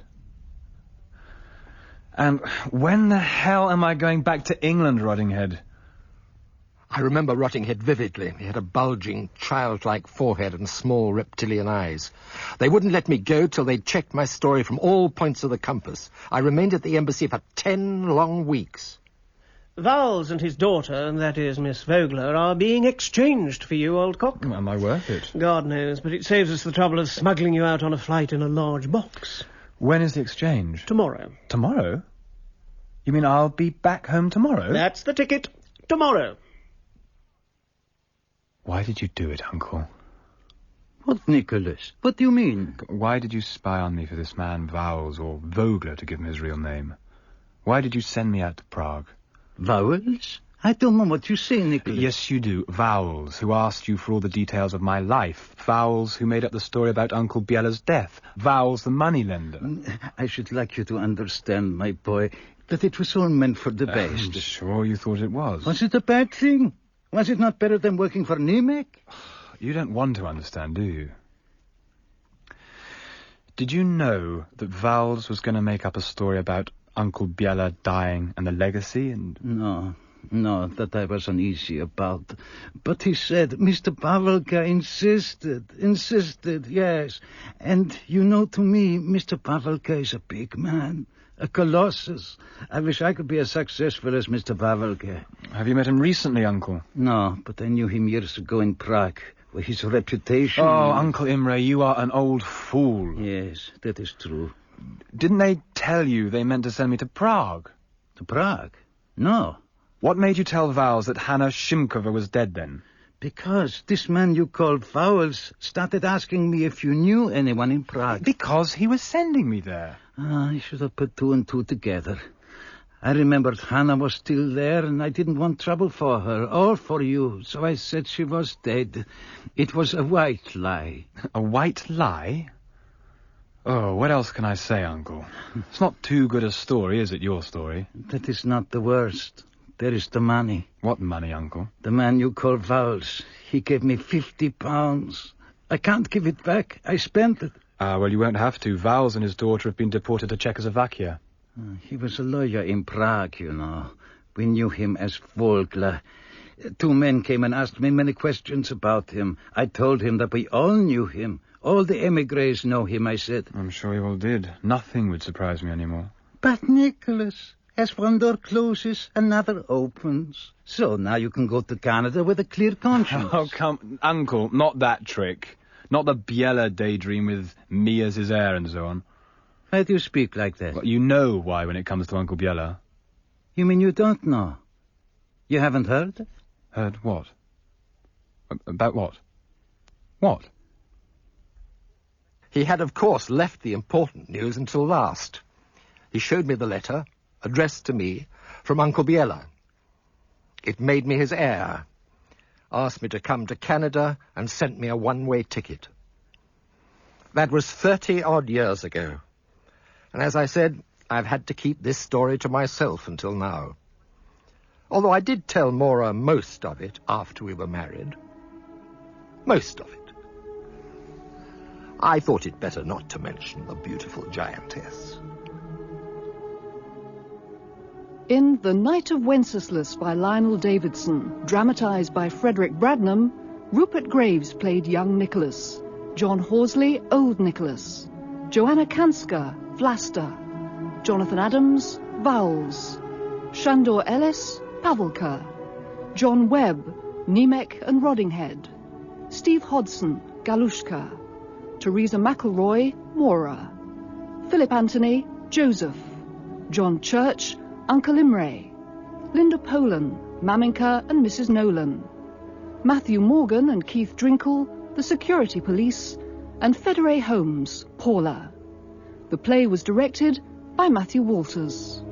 And when the hell am I going back to England, Roddinghead? I remember Roddinghead vividly. He had a bulging, childlike forehead and small reptilian eyes. They wouldn't let me go till they'd checked my story from all points of the compass. I remained at the embassy for 10 long weeks. Vowells and his daughter, that is Miss Vogler, are being exchanged for you, old cock. Am I worth it? God knows, but it saves us the trouble of smuggling you out on a flight in a large box. When is the exchange? Tomorrow. Tomorrow? You mean I'll be back home tomorrow? That's the ticket. Tomorrow. Why did you do it, Uncle? What, Nicholas? What do you mean? Why did you spy on me for this man Vowells, or Vogler to give him his real name? Why did you send me out to Prague? Vowells? I don't know what you say, Nicholas. Yes, you do. Vowells, who asked you for all the details of my life. Vowells, who made up the story about Uncle Biela's death. Vowells, the moneylender. I should like you to understand, my boy, that it was all meant for the best. I'm sure you thought it was. Was it a bad thing? Was it not better than working for Nimck? You don't want to understand, do you? Did you know that Vowells was going to make up a story about Uncle Biela dying and the legacy and... No, that I was uneasy about. But he said Mr. Pavelka insisted, yes. And you know, to me, Mr. Pavelka is a big man, a colossus. I wish I could be as successful as Mr. Pavelka. Have you met him recently, Uncle? No, but I knew him years ago in Prague, where his reputation... Oh, Uncle Imre, you are an old fool. Yes, that is true. Didn't they tell you they meant to send me to Prague? To Prague? No. What made you tell Vowells that Hannah Shimkova was dead then? Because this man you called Vowells started asking me if you knew anyone in Prague. Because he was sending me there. I should have put two and two together. I remembered Hannah was still there, and I didn't want trouble for her, or for you, so I said she was dead. It was a white lie. A white lie? Oh, what else can I say, Uncle? It's not too good a story, is it, your story? That is not the worst. There is the money. What money, Uncle? The man you call Vowells. He gave me £50. I can't give it back. I spent it. Well, you won't have to. Vowells and his daughter have been deported to Czechoslovakia. He was a lawyer in Prague, you know. We knew him as Volkler. Two men came and asked me many questions about him. I told him that we all knew him. All the emigres know him, I said. I'm sure you all did. Nothing would surprise me anymore. But, Nicholas, as one door closes, another opens. So now you can go to Canada with a clear conscience. Oh, come... Uncle, not that trick. Not the Biela daydream with me as his heir and so on. Why do you speak like that? Well, you know why when it comes to Uncle Biela. You mean you don't know? You haven't heard? Heard what? About what? What? He had, of course, left the important news until last. He showed me the letter, addressed to me, from Uncle Biela. It made me his heir, asked me to come to Canada, and sent me a one-way ticket. That was 30-odd years ago. And as I said, I've had to keep this story to myself until now. Although I did tell Maura most of it after we were married. Most of it. I thought it better not to mention the beautiful giantess. In The Night of Wenceslas by Lionel Davidson, dramatised by Frederick Bradnam, Rupert Graves played young Nicholas, John Horsley, old Nicholas, Joanna Kanska, Vlasta, Jonathan Adams, Vowells, Sandor Eles, Pavelka, John Webb, Nimck and Roddinghead, Steve Hodson, Galushka, Teresa McElroy, Maura, Philip Anthony, Josef, John Church, Uncle Imre, Linda Polan, Maminka and Mrs. Nolan, Matthew Morgan and Keith Drinkel, the security police, and Federe Holmes, Paula. The play was directed by Matthew Walters.